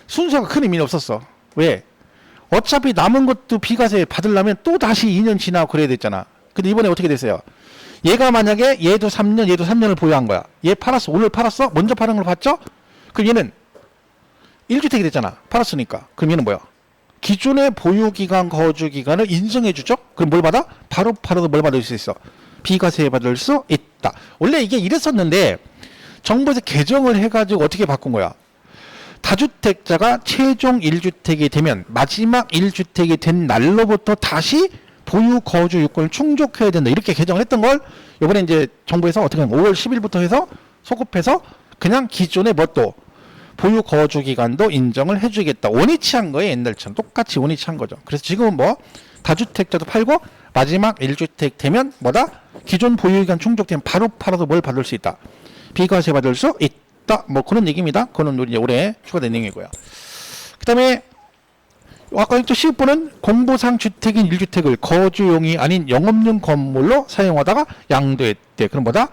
순서가 큰 의미는 없었어. 왜? 어차피 남은 것도 비과세 받으려면 또 다시 2년 지나고 그래야 됐잖아. 근데 이번에 어떻게 됐어요? 얘가 만약에 얘도 3년, 얘도 3년을 보유한 거야. 얘 팔았어. 오늘 팔았어? 먼저 파는 걸 봤죠? 그럼 얘는 1주택이 됐잖아. 팔았으니까. 그럼 얘는 뭐야? 기존의 보유기간, 거주기간을 인정해주죠? 그럼 뭘 받아? 바로 팔아도 뭘 받을 수 있어? 비과세 받을 수 있다. 원래 이게 이랬었는데 정부에서 개정을 해가지고 어떻게 바꾼 거야? 다주택자가 최종 1주택이 되면 마지막 1주택이 된 날로부터 다시 보유 거주 요건을 충족해야 된다. 이렇게 개정을 했던 걸 이번에 이제 정부에서 어떻게 하면 5월 10일부터 해서 소급해서 그냥 기존의 뭣도 보유 거주 기간도 인정을 해주겠다. 원위치 한 거예요. 옛날처럼 똑같이 원위치 한 거죠. 그래서 지금은 뭐 다주택자도 팔고 마지막 1주택 되면 뭐다? 기존 보유 기간 충족되면 바로 팔아도 뭘 받을 수 있다. 비과세 받을 수 있다. 뭐 그런 얘기입니다. 그거는 이제 올해 추가된 내용이고요. 그 다음에 아까 또 10번은 공보상 주택인 1주택을 거주용이 아닌 영업용 건물로 사용하다가 양도했대. 그럼 뭐다?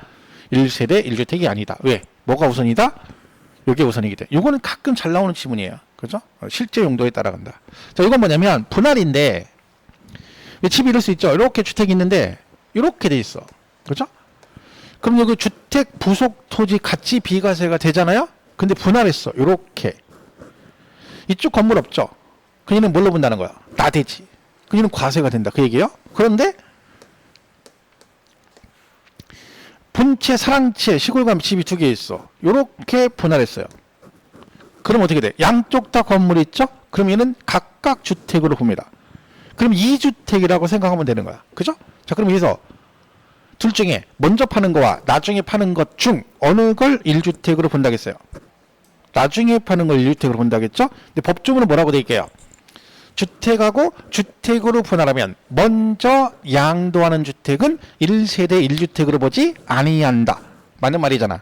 1세대 1주택이 아니다. 왜? 뭐가 우선이다? 이게 우선이기 때문에. 이거는 가끔 잘 나오는 지문이에요. 그죠? 실제 용도에 따라간다. 자, 이건 뭐냐면 분할인데 집이 이럴 수 있죠. 이렇게 주택이 있는데 이렇게 돼 있어. 그죠? 그럼 여기 주택 부속 토지 같이 비과세가 되잖아요. 근데 분할했어. 이렇게. 이쪽 건물 없죠. 그녀는 뭘로 본다는 거야? 나대지. 그녀는 과세가 된다. 그 얘기예요. 그런데 분채, 사랑채, 시골감 집이 두 개 있어. 이렇게 분할했어요. 그럼 어떻게 돼? 양쪽 다 건물이 있죠? 그럼 얘는 각각 주택으로 봅니다. 그럼 2주택이라고 생각하면 되는 거야. 그죠? 자, 그럼 여기서 둘 중에 먼저 파는 거와 나중에 파는 것 중 어느 걸 1주택으로 본다겠어요? 나중에 파는 걸 1주택으로 본다겠죠? 근데 법조문은 뭐라고 돼 있게요? 주택하고 주택으로 분할하면 먼저 양도하는 주택은 1세대 1주택으로 보지 아니한다. 맞는 말이잖아.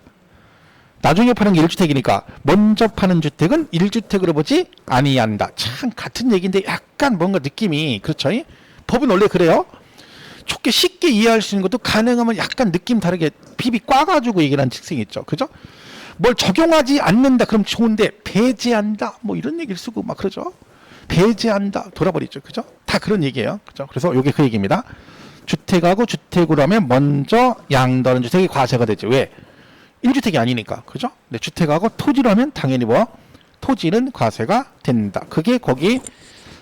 나중에 파는 게 1주택이니까 먼저 파는 주택은 1주택으로 보지 아니한다. 참 같은 얘기인데 약간 뭔가 느낌이 그렇죠? 법은 원래 그래요. 쉽게 이해할 수 있는 것도 가능하면 약간 느낌 다르게 비비 꽈가지고 얘기를 하는 특징이 있죠. 그죠? 뭘 적용하지 않는다 그럼 좋은데 배제한다 뭐 이런 얘기를 쓰고 막 그러죠. 배제한다 돌아버리죠. 그죠? 다 그런 얘기예요. 그죠? 그래서 이게 그 얘기입니다. 주택하고 주택으로 하면 먼저 양도하는 주택이 과세가 되죠. 왜? 1주택이 아니니까. 그죠? 근데 주택하고 토지로 하면 당연히 뭐 토지는 과세가 된다. 그게 거기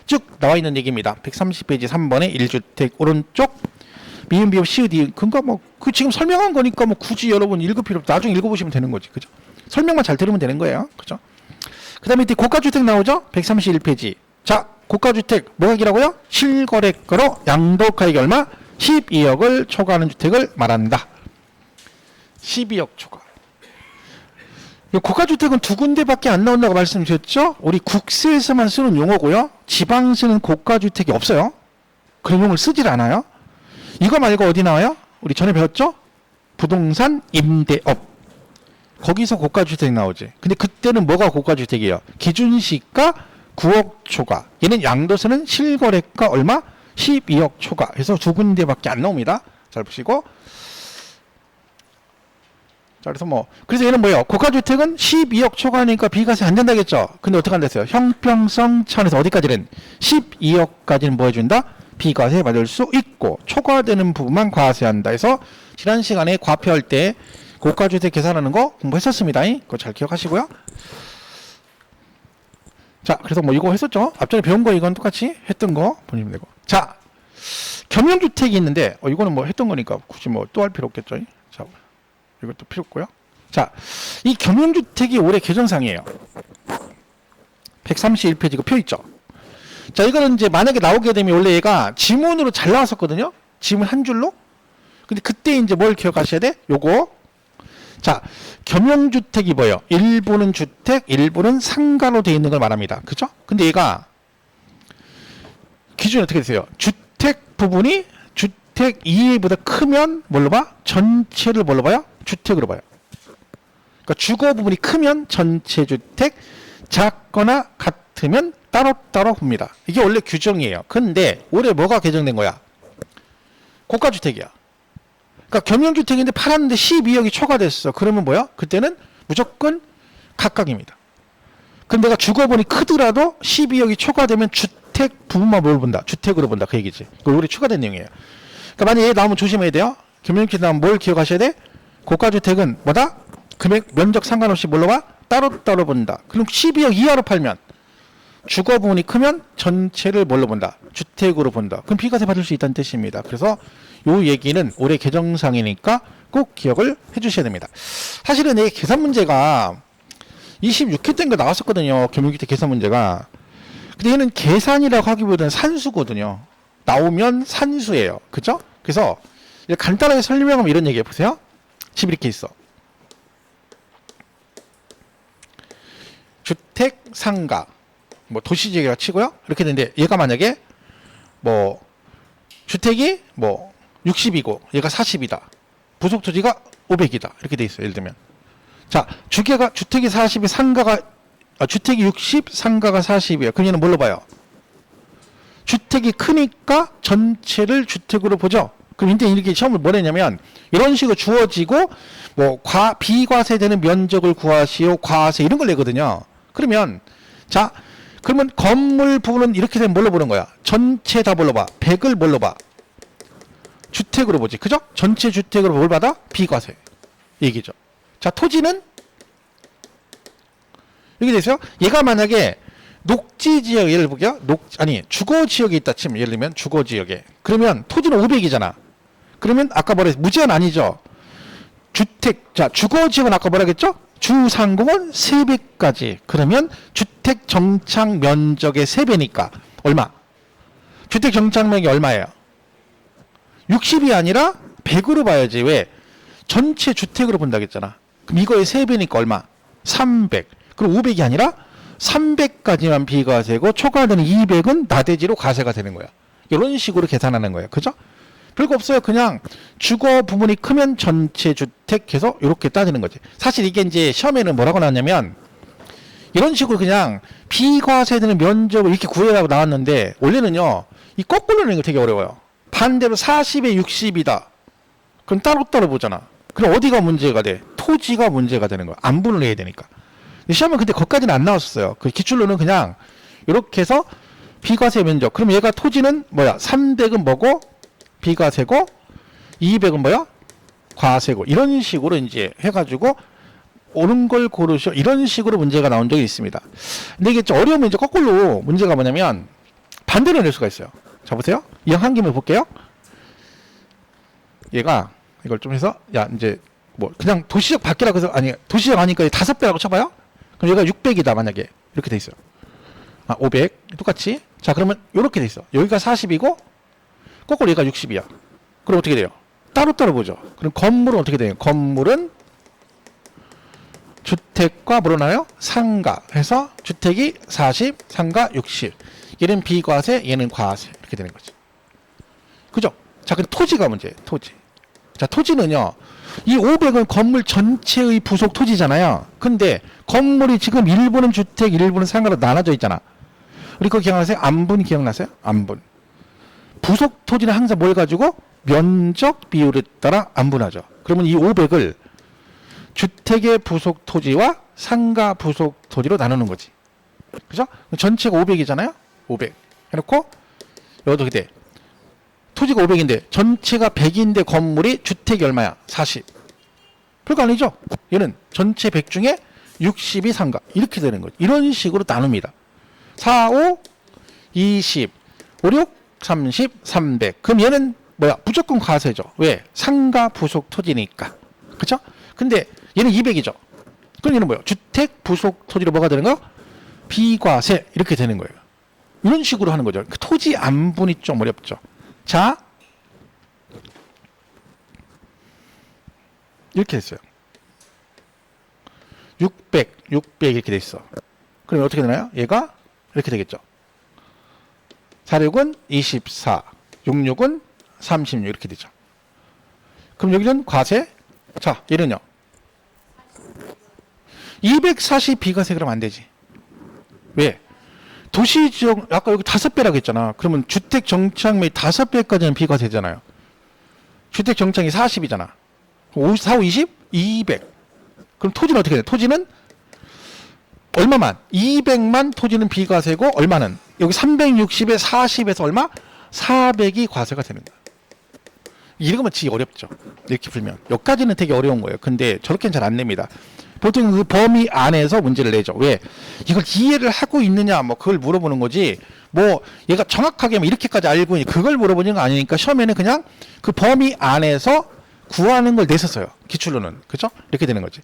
쭉 나와 있는 얘기입니다. 130페이지 3번에 1주택 오른쪽 미음 비읍 시읒 이응 그러니까 뭐 그 지금 설명한 거니까 뭐 굳이 여러분 읽을 필요 없고 나중에 읽어보시면 되는 거지. 그죠? 설명만 잘 들으면 되는 거예요. 그죠? 그 다음에 이때 고가주택 나오죠? 131페이지. 자, 고가주택 뭐가 기라고요? 실거래가로 양도가액이 얼마? 12억을 초과하는 주택을 말한다. 12억 초과. 고가주택은 두 군데밖에 안 나온다고 말씀드렸죠? 우리 국세에서만 쓰는 용어고요. 지방세는 고가주택이 없어요. 그런 용어를 쓰질 않아요. 이거 말고 어디 나와요? 우리 전에 배웠죠? 부동산 임대업. 거기서 고가주택 나오지. 근데 그때는 뭐가 고가주택이에요? 기준시가 9억 초과. 얘는 양도세는 실거래가 얼마? 12억 초과. 그래서 두 군데밖에 안 나옵니다. 잘 보시고. 자, 그래서 얘는 뭐예요? 고가주택은 12억 초과하니까 비과세 안 된다겠죠? 근데 어떻게 안 됐어요? 형평성 차원에서 어디까지는? 12억까지는 뭐 해준다? 비과세 받을 수 있고, 초과되는 부분만 과세한다 해서, 지난 시간에 과표할 때 고가주택 계산하는 거 공부했었습니다. 그거 잘 기억하시고요. 자, 그래서 뭐 이거 했었죠? 앞전에 배운 거 이건 똑같이 했던 거 보시면 되고. 자, 겸용주택이 있는데, 이거는 뭐 했던 거니까 굳이 뭐 또 할 필요 없겠죠? 자, 이것도 필요 없고요. 자, 이 겸용주택이 올해 개정상이에요. 131페이지 그 표 있죠? 자, 이거는 이제 만약에 나오게 되면 원래 얘가 지문으로 잘 나왔었거든요? 지문 한 줄로? 근데 그때 이제 뭘 기억하셔야 돼? 요거. 자, 겸용주택이 뭐예요? 일부는 주택, 일부는 상가로 되어 있는 걸 말합니다. 그죠? 근데 얘가 기준이 어떻게 되세요? 주택 부분이 주택 이외보다 크면 뭘로 봐? 전체를 뭘로 봐요? 주택으로 봐요. 그러니까 주거 부분이 크면 전체 주택, 작거나 같으면 따로따로 봅니다. 이게 원래 규정이에요. 근데 올해 뭐가 개정된 거야? 고가주택이야. 그러니까 겸용주택인데 팔았는데 12억이 초과됐어. 그러면 뭐야? 그때는 무조건 각각입니다. 근데 내가 주거분이 크더라도 12억이 초과되면 주택 부분만 뭘 본다? 주택으로 본다. 그 얘기지. 이거 우리 추가된 내용이에요. 그러니까 만약에 얘 나오면 조심해야 돼요. 겸용주택 나오면 뭘 기억하셔야 돼? 고가주택은 뭐다? 금액, 면적 상관없이 뭘로 봐? 따로따로 본다. 그럼 12억 이하로 팔면 주거 부분이 크면 전체를 뭘로 본다? 주택으로 본다. 그럼 비과세 받을 수 있다는 뜻입니다. 그래서 요 얘기는 올해 개정상이니까 꼭 기억을 해주셔야 됩니다. 사실은 이 계산 문제가 26회 때인가 나왔었거든요. 겸용주택 계산 문제가. 근데 얘는 계산이라고 하기보다는 산수거든요. 나오면 산수예요. 그죠? 그래서 간단하게 설명하면 이런 얘기해 보세요. 집 이렇게 있어. 주택, 상가, 뭐 도시지역이라 치고요. 이렇게 되는데 얘가 만약에 뭐 주택이 뭐 60이고 얘가 40이다. 부속 토지가 500이다. 이렇게 돼 있어요. 예를 들면. 자, 주택이 40이 주택이 60, 상가가 40이에요. 그럼 얘는 뭘로 봐요? 주택이 크니까 전체를 주택으로 보죠. 그럼 이때 이렇게 시험을 뭘 했냐면 이런 식으로 주어지고 뭐 비과세되는 면적을 구하시오, 과세 이런 걸 내거든요. 그러면 자, 그러면 건물 부분은 이렇게 되면 뭘로 보는 거야? 전체 다 뭘로 봐? 100을 뭘로 봐? 주택으로 보지. 그죠? 전체 주택으로 뭘 받아? 비과세. 얘기죠. 자, 토지는 이렇게 돼있어요. 얘가 만약에 녹지지역, 예를 볼게요. 주거지역에 있다 치면, 예를 들면 주거지역에. 그러면 토지는 500이잖아. 그러면 아까 뭐라 했어? 무제한 아니죠? 주거지역은 아까 뭐라 했죠? 주상공은 3배까지. 그러면 주택 정착 면적의 3배니까 얼마? 주택 정착면적이 얼마예요? 60이 아니라 100으로 봐야지. 왜? 전체 주택으로 본다고 했잖아. 그럼 이거의 3배니까 얼마? 300. 그럼 500이 아니라 300까지만 비과세고 초과되는 200은 나대지로 과세가 되는 거야. 이런 식으로 계산하는 거예요. 그죠? 별거 없어요. 그냥 주거 부분이 크면 전체 주택 해서 이렇게 따지는 거지. 사실 이게 이제 시험에는 뭐라고 나왔냐면 이런 식으로 그냥 비과세되는 면적을 이렇게 구해라고 나왔는데 원래는요. 이 거꾸로 내는 거 되게 어려워요. 반대로 40에 60이다. 그럼 따로따로 보잖아. 그럼 어디가 문제가 돼? 토지가 문제가 되는 거야. 안분을 해야 되니까. 시험은 근데 거기까지는 안 나왔었어요. 그 기출로는 그냥 이렇게 해서 비과세 면적. 그럼 얘가 토지는 뭐야? 300은 뭐고? 비과세고 200은 뭐야? 과세고. 이런 식으로 이제 해가지고 옳은 걸 고르시오. 이런 식으로 문제가 나온 적이 있습니다. 근데 이게 좀 어려우면 이제 거꾸로 문제가 뭐냐면 반대로 낼 수가 있어요. 자, 보세요. 이 한 개만 볼게요. 얘가 이걸 좀 해서 야 이제 뭐 그냥 도시적 밖이라고 해서 아니 도시적 하니까 5배라고 쳐봐요. 그럼 얘가 600이다 만약에 이렇게 돼 있어요. 아 500 똑같이. 자 그러면 이렇게 돼 있어. 여기가 40이고 거꾸로 얘가 60이야. 그럼 어떻게 돼요? 따로따로 보죠. 그럼 건물은 어떻게 돼요? 건물은 주택과 뭐로 나요? 상가 해서 주택이 40, 상가 60. 얘는 비과세, 얘는 과세 이렇게 되는 거지. 그죠? 자, 그럼 토지가 문제예요. 토지. 자, 토지는요. 이 500은 건물 전체의 부속 토지잖아요. 근데 건물이 지금 일부는 주택, 일부는 상가로 나눠져 있잖아. 우리 그거 기억나세요? 안분 기억나세요? 안분. 부속 토지는 항상 뭘 가지고? 면적 비율에 따라 안분하죠. 그러면 이 500을 주택의 부속 토지와 상가 부속 토지로 나누는 거지. 그죠? 전체가 500이잖아요? 500. 해놓고, 여기도 어떻게 돼? 토지가 500인데, 전체가 100인데 건물이 주택이 얼마야? 40. 별거 아니죠? 얘는 전체 100 중에 60이 상가. 이렇게 되는 거죠. 이런 식으로 나눕니다. 4, 5, 20, 5, 6, 30, 300. 그럼 얘는 뭐야? 무조건 과세죠. 왜? 상가 부속 토지니까. 그쵸? 근데 얘는 200이죠. 그럼 얘는 뭐예요? 주택 부속 토지로 뭐가 되는 거? 비과세 이렇게 되는 거예요. 이런 식으로 하는 거죠. 그 토지 안분이 좀 어렵죠. 자, 이렇게 됐어요. 600 이렇게 돼 있어. 그럼 어떻게 되나요? 얘가 이렇게 되겠죠. 46은 24, 66은 36 이렇게 되죠. 그럼 여기는 과세. 자, 얘는요. 240 비과세 그러면 안 되지. 왜? 도시지역 아까 여기 5배라고 했잖아. 그러면 주택 정착매 5배까지는 비과세잖아요. 주택 정착이 40이잖아. 4, 5, 20? 200. 그럼 토지는 어떻게 돼? 토지는 얼마만? 200만 토지는 비과세고 얼마는? 여기 360에 40에서 얼마? 400이 과세가 되는 거야. 이러면 지기 어렵죠. 이렇게 풀면. 여기까지는 되게 어려운 거예요. 근데 저렇게는 잘 안 냅니다. 보통 그 범위 안에서 문제를 내죠. 왜? 이걸 이해를 하고 있느냐, 뭐, 그걸 물어보는 거지. 뭐, 얘가 정확하게 뭐 이렇게까지 알고 있니, 그걸 물어보는 거 아니니까 시험에는 그냥 그 범위 안에서 구하는 걸 냈었어요. 기출로는. 그죠? 이렇게 되는 거지.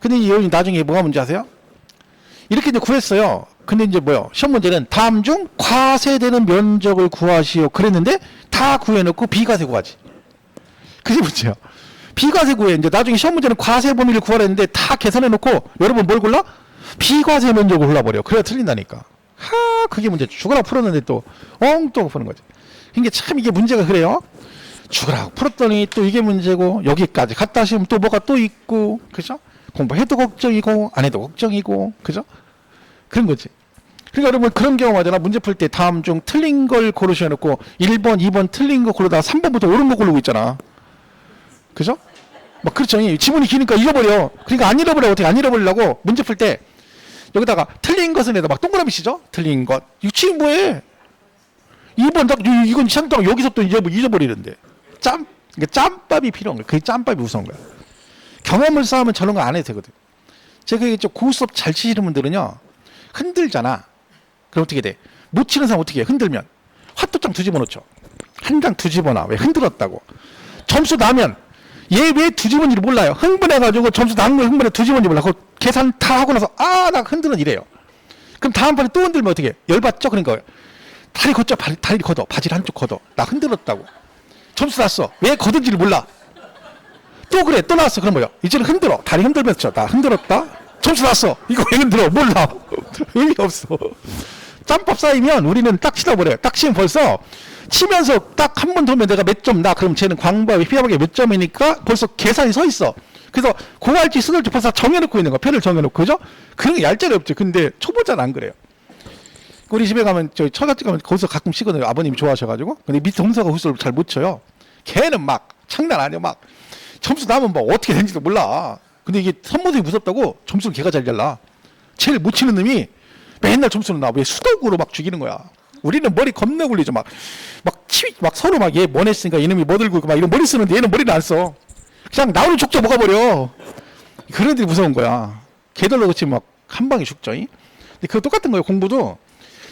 근데 이 나중에 뭐가 문제 아세요? 이렇게 이제 구했어요. 근데 이제 뭐요? 시험 문제는 다음 중 과세되는 면적을 구하시오. 그랬는데 다 구해놓고 비과세 구하지. 그게 문제야. 비과세 구해. 이제 나중에 시험 문제는 과세 범위를 구하랬는데 다 계산해놓고 여러분 뭘 골라? 비과세 면적을 골라버려. 그래야 틀린다니까. 그게 문제. 죽으라고 풀었는데 또 엉뚱 푸는 거지. 이게 참 이게 문제가 그래요. 죽으라고 풀었더니 또 이게 문제고 여기까지 갔다 하시면 또 뭐가 또 있고 그죠? 공부해도 걱정이고 안 해도 걱정이고 그죠? 그런 거지. 그러니까 여러분 그런 경우 하잖아. 문제 풀 때 다음 중 틀린 걸 고르셔놓고 1번, 2번 틀린 거 고르다가 3번부터 옳은 거 고르고 있잖아. 그죠? 막 그렇죠. 지문이 기니까 잃어버려. 그러니까 안 잃어버려. 어떻게 안 잃어버리려고 문제 풀 때 여기다가 틀린 것은 에다 막 동그라미 치죠? 틀린 것. 이거 지금 뭐해? 2번 딱 이건 상당 여기서 또 잊어버리는데. 그러니까 짬밥이 필요한 거야. 그게 짬밥이 우선인 거야. 경험을 쌓으면 저런 거 안 해도 되거든. 제가 이제 고수업 잘 치시는 분들은요. 흔들잖아. 그럼 어떻게 돼? 못 치는 사람 어떻게 해? 흔들면. 화투장 뒤집어 놓죠. 한 장 뒤집어 놔. 왜? 흔들었다고. 점수 나면 얘 왜 뒤집은지를 몰라요. 흥분해가지고 점수 나는 걸 흥분해 뒤집은지 몰라. 그거 계산 다 하고 나서 나 흔드는 이래요. 그럼 다음번에 또 흔들면 어떻게 해? 열받죠? 그러니까 다리 걷죠. 다리 걷어. 바지를 한쪽 걷어. 나 흔들었다고. 점수 났어. 왜 걷은지를 몰라. 또 그래. 또 나왔어. 그럼 뭐야? 이제는 흔들어. 다리 흔들면서 나 흔들었다. 점수 났어. 이거 왜 흔들어? 몰라. 의미 없어. 짬밥 쌓이면 우리는 딱 치다 버려요. 딱 치면 벌써 치면서 딱 한 번 돌면 내가 몇 점 나. 그럼 쟤는 광부하게 피하게 몇 점이니까 벌써 계산이 서 있어. 그래서 공할지 쓰을지 벌써 정해놓고 있는 거야. 표를 정해놓고. 그죠? 그런 게 얄짤이 없지. 근데 초보자는 안 그래요. 우리 집에 가면 저희 처갓집 가면 거기서 가끔 치거든요. 아버님이 좋아하셔가지고. 근데 밑에 동서가 후수를 잘 못 쳐요. 걔는 막 장난 아니야. 막 점수 나면 뭐 어떻게 되는지도 몰라. 근데 이게 선모들이 무섭다고 점수를 걔가 잘 잘라. 제일 못 치는 놈이 맨날 점수는 나. 왜 수덕으로 막 죽이는 거야. 우리는 머리 겁나 굴리죠. 막 서로 막 얘 뭐 냈으니까 이놈이 뭐 들고 있고 막 이런 머리 쓰는데 얘는 머리를 안 써. 그냥 나오는 족자 먹어버려. 그런 애들이 무서운 거야. 걔들로 그치 막 한 방에 죽죠. 근데 그거 똑같은 거예요. 공부도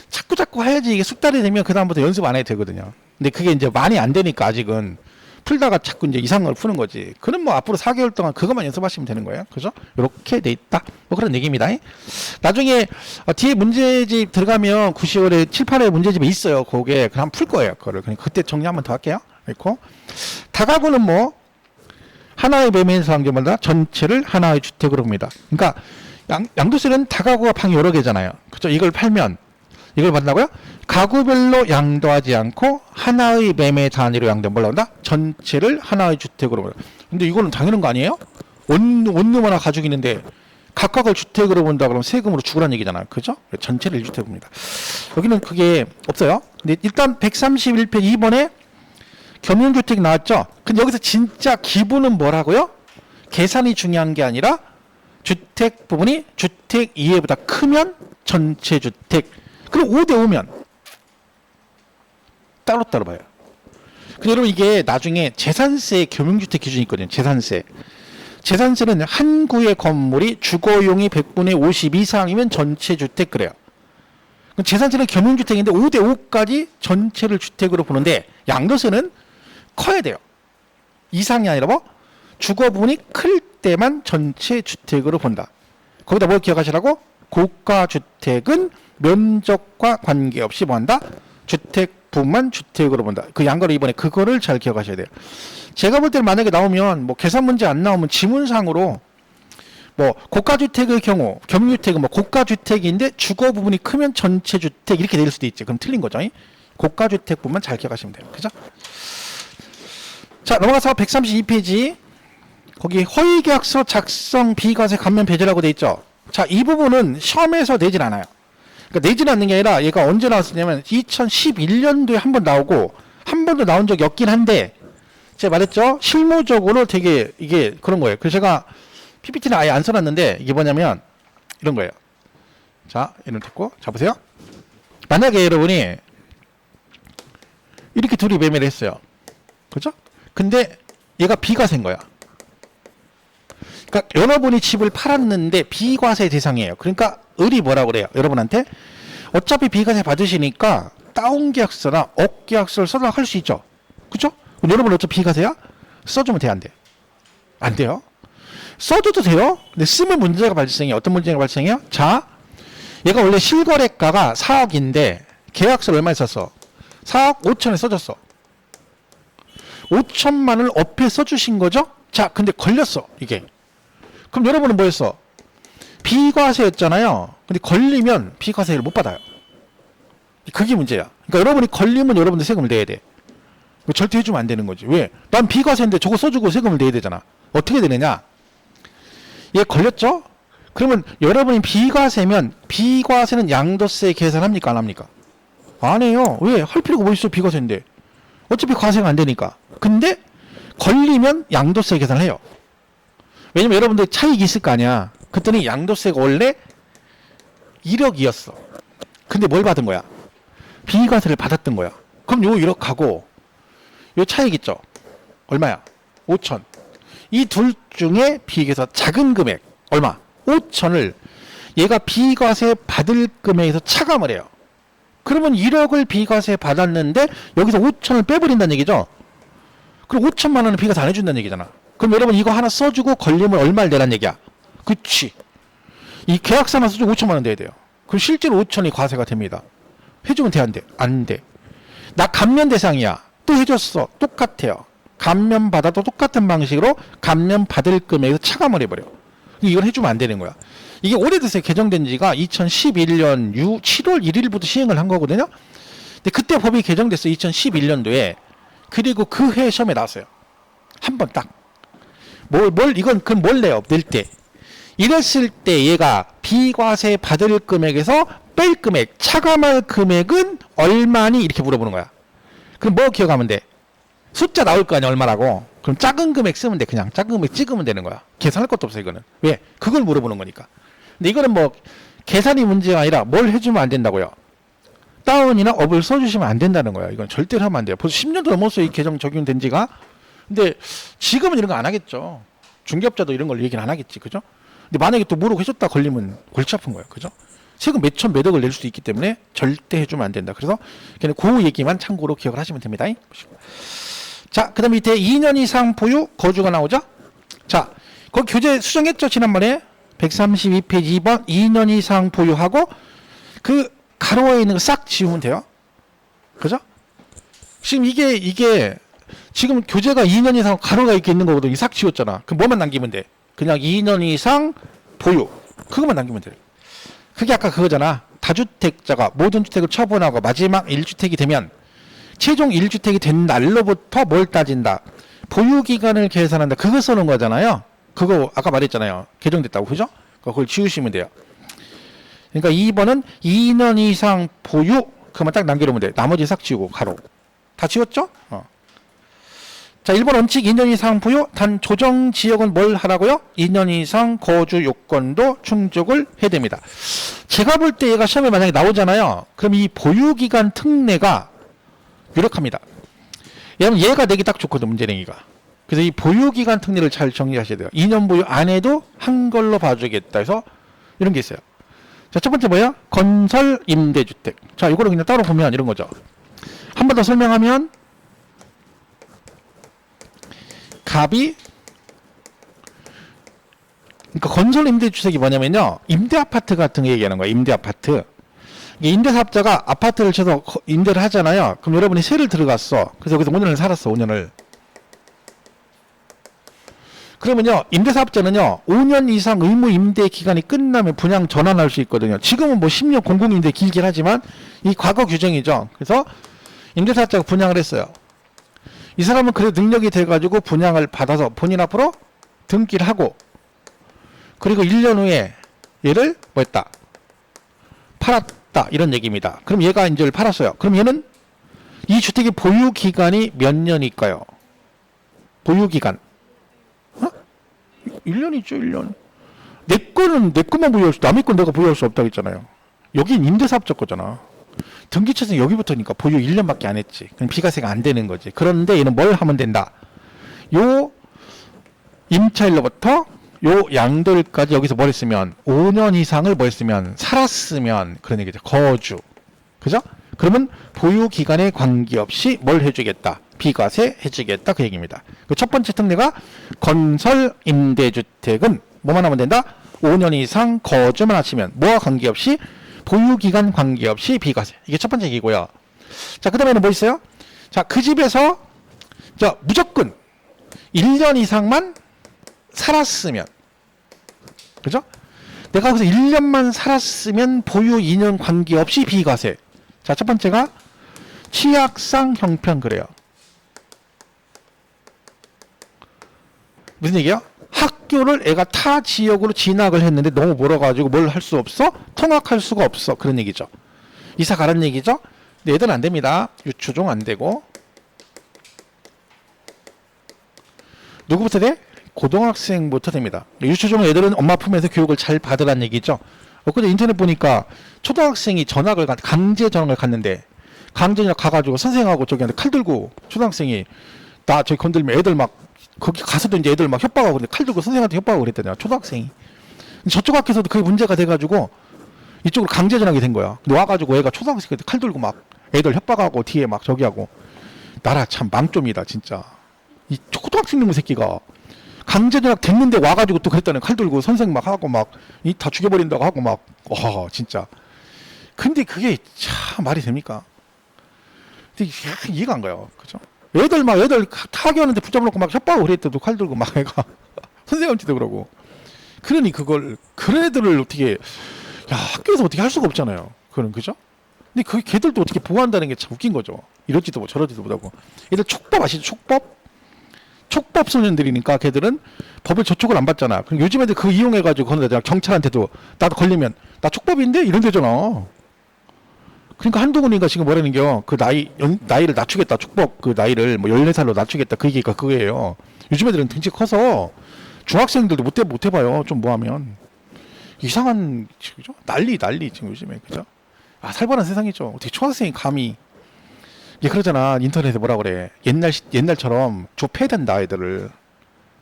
자꾸 해야지 이게 숙달이 되면 그 다음부터 연습 안 해도 되거든요. 근데 그게 이제 많이 안 되니까 아직은 풀다가 자꾸 이제 이상한 걸 푸는 거지. 그럼 뭐 앞으로 4개월 동안 그것만 연습하시면 되는 거예요. 그죠? 이렇게 돼 있다. 뭐 그런 얘기입니다. 나중에 뒤에 문제집 들어가면 9, 10월에 7, 8회 문제집이 있어요. 그게 그럼 풀 거예요. 그거를. 그때 정리 한번 더 할게요. 그리고 다가구는 뭐 하나의 매매인수 환경마다 전체를 하나의 주택으로 봅니다. 그러니까 양도세는 다가구가 방이 여러 개잖아요. 그죠? 이걸 팔면 이걸 받는다고요? 가구별로 양도하지 않고 하나의 매매 단위로 양도하면 뭘 나온다? 전체를 하나의 주택으로 본다. 근데 이거는 당연한 거 아니에요? 원룸 하나 가지고 있는데 각각을 주택으로 본다 그러면 세금으로 주라는 얘기잖아요. 그죠? 전체를 1주택 봅니다. 여기는 그게 없어요. 근데 일단 131페이지 2번에 겸용주택 나왔죠? 근데 여기서 진짜 기본은 뭐라고요? 계산이 중요한 게 아니라 주택 부분이 주택 이해보다 크면 전체 주택. 그럼 5대5면 따로따로 봐요. 근데 여러분 이게 나중에 재산세 겸용주택 기준이 있거든요. 재산세는 한 구의 건물이 주거용이 100분의 50 이상이면 전체 주택 그래요. 그럼 재산세는 겸용주택인데 5대5까지 전체를 주택으로 보는데 양도세는 커야 돼요. 이상이 아니라 뭐 주거 부분이 클 때만 전체 주택으로 본다. 거기다 뭘 기억하시라고? 고가주택은 면적과 관계없이 뭐한다? 주택 부분만 주택으로 본다. 그 양거를 이번에 그거를 잘 기억하셔야 돼요. 제가 볼 때는 만약에 나오면 뭐 계산 문제 안 나오면 지문상으로 뭐 고가주택의 경우 겸용주택은 뭐 고가주택인데 주거 부분이 크면 전체 주택 이렇게 될 수도 있지. 그럼 틀린 거죠. 고가주택 부분만 잘 기억하시면 돼요. 그죠? 자, 넘어가서 132페이지 거기 허위계약서 작성 비과세 감면 배제라고 돼 있죠. 자, 이 부분은 시험에서 내질 않아요. 그러니까 내질 않는 게 아니라 얘가 언제 나왔었냐면 2011년도에 한 번 나오고 한 번도 나온 적이 없긴 한데 제가 말했죠. 실무적으로 되게 이게 그런 거예요. 그래서 제가 PPT는 아예 안 써놨는데 이게 뭐냐면 이런 거예요. 자, 이런 됐고 자 보세요. 만약에 여러분이 이렇게 둘이 매매를 했어요. 그죠? 근데 얘가 비과세인 거야. 그러니까 여러분이 집을 팔았는데 비과세 대상이에요. 그러니까 을이 뭐라고 그래요? 여러분한테 어차피 비과세 받으시니까 다운계약서나 업계약서를 써달라고 할 수 있죠. 그죠? 그럼 여러분 어차피 비과세야? 써주면 돼? 안 돼? 안 돼요. 써줘도 돼요. 근데 쓰면 문제가 발생해요. 어떤 문제가 발생해요? 자, 얘가 원래 실거래가가 4억인데 계약서를 얼마에 썼어? 4억 5천에 써줬어. 5천만 원을 업에 써주신 거죠? 자, 근데 걸렸어 이게. 그럼 여러분은 뭐 했어? 비과세였잖아요. 근데 걸리면 비과세를 못 받아요. 그게 문제야. 그러니까 여러분이 걸리면 여러분들 세금을 내야 돼. 절대 해주면 안 되는 거지. 왜? 난 비과세인데 저거 써주고 세금을 내야 되잖아. 어떻게 되느냐? 얘 걸렸죠? 그러면 여러분이 비과세면 비과세는 양도세 계산합니까? 안 합니까? 안 해요. 왜? 할 필요가 뭐 있어 비과세인데. 어차피 과세가 안 되니까. 근데 걸리면 양도세 계산을 해요. 왜냐면 여러분들 차익이 있을 거 아니야. 그랬더니 양도세가 원래 1억이었어. 근데 뭘 받은 거야? 비과세를 받았던 거야. 그럼 요 1억 하고 요 차익 있죠? 얼마야? 5천. 이 둘 중에 비교해서 작은 금액 얼마? 5천을 얘가 비과세 받을 금액에서 차감을 해요. 그러면 1억을 비과세 받았는데 여기서 5천을 빼버린다는 얘기죠. 그럼 5천만 원은 비과세 안 해준다는 얘기잖아. 그럼 여러분 이거 하나 써주고 걸리면 얼마를 내라는 얘기야. 그치. 이 계약서만 써주고 5천만 원 내야 돼요. 그럼 실제로 5천이 과세가 됩니다. 해주면 돼? 안 돼? 안 돼. 나 감면 대상이야. 또 해줬어. 똑같아요. 감면 받아도 똑같은 방식으로 감면 받을 금액에서 차감을 해버려. 이건 해주면 안 되는 거야. 이게 오래돼서 개정된 지가 2011년 7월 1일부터 시행을 한 거거든요. 근데 그때 법이 개정됐어요. 2011년도에. 그리고 그 해 시험에 나왔어요. 한 번 딱. 이건 그럼 뭘 내요? 낼 때. 이랬을 때 얘가 비과세 받을 금액에서 뺄 금액, 차감할 금액은 얼마니? 이렇게 물어보는 거야. 그럼 뭐 기억하면 돼? 숫자 나올 거 아니야, 얼마라고. 그럼 작은 금액 쓰면 돼. 그냥 작은 금액 찍으면 되는 거야. 계산할 것도 없어, 이거는. 왜? 그걸 물어보는 거니까. 근데 이거는 뭐 계산이 문제가 아니라 뭘 해주면 안 된다고요. 다운이나 업을 써주시면 안 된다는 거야. 이건 절대로 하면 안 돼요. 벌써 10년도 넘었어요, 이 개정 적용된 지가. 근데 지금은 이런 거 안 하겠죠. 중개업자도 이런 걸 얘기는 안 하겠지, 그죠? 근데 만약에 또 모르고 해줬다 걸리면 골치 아픈 거예요, 그죠? 세금 몇천 몇억을 낼 수도 있기 때문에 절대 해주면 안 된다. 그래서 그냥 그 얘기만 참고로 기억을 하시면 됩니다. 자, 그 다음 밑에 2년 이상 보유 거주가 나오죠? 자, 거기 교재 수정했죠, 지난번에? 132페이지 2번 2년 이상 보유하고 그 가로에 있는 거 싹 지우면 돼요. 그죠? 지금 이게 지금 교재가 2년 이상 가로가 이렇게 있는 거거든. 싹 지웠잖아. 그럼 뭐만 남기면 돼? 그냥 2년 이상 보유. 그것만 남기면 돼. 그게 아까 그거잖아. 다주택자가 모든 주택을 처분하고 마지막 1주택이 되면 최종 1주택이 된 날로부터 뭘 따진다? 보유기간을 계산한다. 그거 써놓은 거잖아요. 그거 아까 말했잖아요. 개정됐다고. 그죠? 그걸 지우시면 돼요. 그러니까 2번은 2년 이상 보유. 그만 딱 남겨놓으면 돼. 나머지 싹 지우고 가로. 다 지웠죠? 자, 1번 원칙 2년 이상 보유. 단 조정 지역은 뭘 하라고요? 2년 이상 거주 요건도 충족을 해야 됩니다. 제가 볼 때 얘가 시험에 만약에 나오잖아요. 그럼 이 보유기간 특례가 유력합니다. 왜냐면 얘가 내기 딱 좋거든, 문제 내기가. 그래서 이 보유기간 특례를 잘 정리하셔야 돼요. 2년 보유 안 해도 한 걸로 봐주겠다 해서 이런 게 있어요. 자, 첫 번째 뭐야? 건설 임대주택. 자, 이거를 그냥 따로 보면 이런 거죠. 한 번 더 설명하면 갑이 그러니까 건설 임대주택이 뭐냐면요. 임대아파트 같은 거 얘기하는 거예요. 임대아파트. 임대사업자가 아파트를 쳐서 임대를 하잖아요. 그럼 여러분이 세를 들어갔어. 그래서 여기서 5년을 살았어. 5년을. 그러면요. 임대사업자는요. 5년 이상 의무 임대 기간이 끝나면 분양 전환할 수 있거든요. 지금은 뭐 10년 공공임대 길긴 하지만 이 과거 규정이죠. 그래서 임대사업자가 분양을 했어요. 이 사람은 그래도 능력이 돼가지고 분양을 받아서 본인 앞으로 등기를 하고 그리고 1년 후에 얘를 뭐 했다? 팔았다. 이런 얘기입니다. 그럼 얘가 이제 팔았어요. 그럼 얘는 이 주택의 보유 기간이 몇 년일까요? 보유 기간. 1년 있죠, 1년. 내 것만 보유할 수, 남의 건 내가 보유할 수 없다고 했잖아요. 여긴 임대사업자 거잖아. 등기처에서 여기부터니까 보유 1년밖에 안 했지. 그럼 비과세가 안 되는 거지. 그런데 얘는 뭘 하면 된다? 요 임차일로부터 요 양도일까지 여기서 뭘 했으면 5년 이상을 뭐 했으면 살았으면 그런 얘기죠. 거주. 그죠? 그러면 보유 기간에 관계없이 뭘 해주겠다? 비과세 해주겠다. 그 얘기입니다. 그 첫 번째 특례가 건설 임대주택은 뭐만 하면 된다? 5년 이상 거주만 하시면 뭐와 관계없이 보유기간 관계없이 비과세. 이게 첫 번째 얘기고요. 자, 그 다음에는 뭐 있어요? 자, 그 집에서 자 무조건 1년 이상만 살았으면 그죠? 내가 거기서 1년만 살았으면 보유 2년 관계없이 비과세. 자, 첫 번째가 취약상 형편 그래요. 무슨 얘기야? 학교를 애가 타 지역으로 진학을 했는데 너무 멀어가지고 뭘 할 수 없어? 통학할 수가 없어. 그런 얘기죠. 이사 가라는 얘기죠. 근데 애들은 안 됩니다. 유초중 안 되고. 누구부터 돼? 고등학생부터 됩니다. 유초중 애들은 엄마 품에서 교육을 잘 받으라는 얘기죠. 엊그제 인터넷 보니까 초등학생이 강제 전학을 갔는데 강제 전학 가가지고 선생하고 저기한테 칼 들고 초등학생이 나 저기 건들면 애들 막 거기 가서도 이제 애들 막 협박하고 칼 들고 선생한테 협박하고 그랬더니 초등학생이 저쪽 학교에서도 그게 문제가 돼가지고 이쪽으로 강제 전학이 된 거야. 근데 와가지고 애가 초등학생한테 칼 들고 막 애들 협박하고 뒤에 막 저기 하고 나라 참 망좀이다 진짜. 이 초등학생 놈의 새끼가 강제 전학 됐는데 와가지고 또 그랬더니 칼 들고 선생 막 하고 막 이 다 죽여버린다고 하고 막 진짜. 근데 그게 참 말이 됩니까? 근데 이해가 안 가요. 그죠? 애들 타기하는데 붙잡아놓고 막 협박을 그랬대도 칼 들고 막 애가 선생님한테도 그러고. 그러니 그런 애들을 어떻게 학교에서 어떻게 할 수가 없잖아요. 그런 그죠? 근데 그 걔들도 어떻게 보호한다는 게 참 웃긴 거죠. 이러지도 뭐 저러지도 못하고. 애들 촉법 아시죠? 촉법 소년들이니까 걔들은 법을 저촉을 안 받잖아. 그럼 요즘 애들 그거 이용해가지고 그런 데다가 경찰한테도 나도 걸리면 나 촉법인데 이런 데잖아. 그러니까 한동훈이가 지금 뭐라는겨 그 나이를 낮추겠다. 촉법 그 나이를 뭐 14살로 낮추겠다. 그 얘기가 그거예요. 요즘 애들은 등치 커서 중학생들도 못 해봐요. 좀 뭐하면 이상한 그죠? 난리 지금 요즘에 그죠? 살벌한 세상이죠. 어떻게 초등학생이 감히 그러잖아. 인터넷에 뭐라 그래. 옛날처럼 좁혀야 된다 애들을.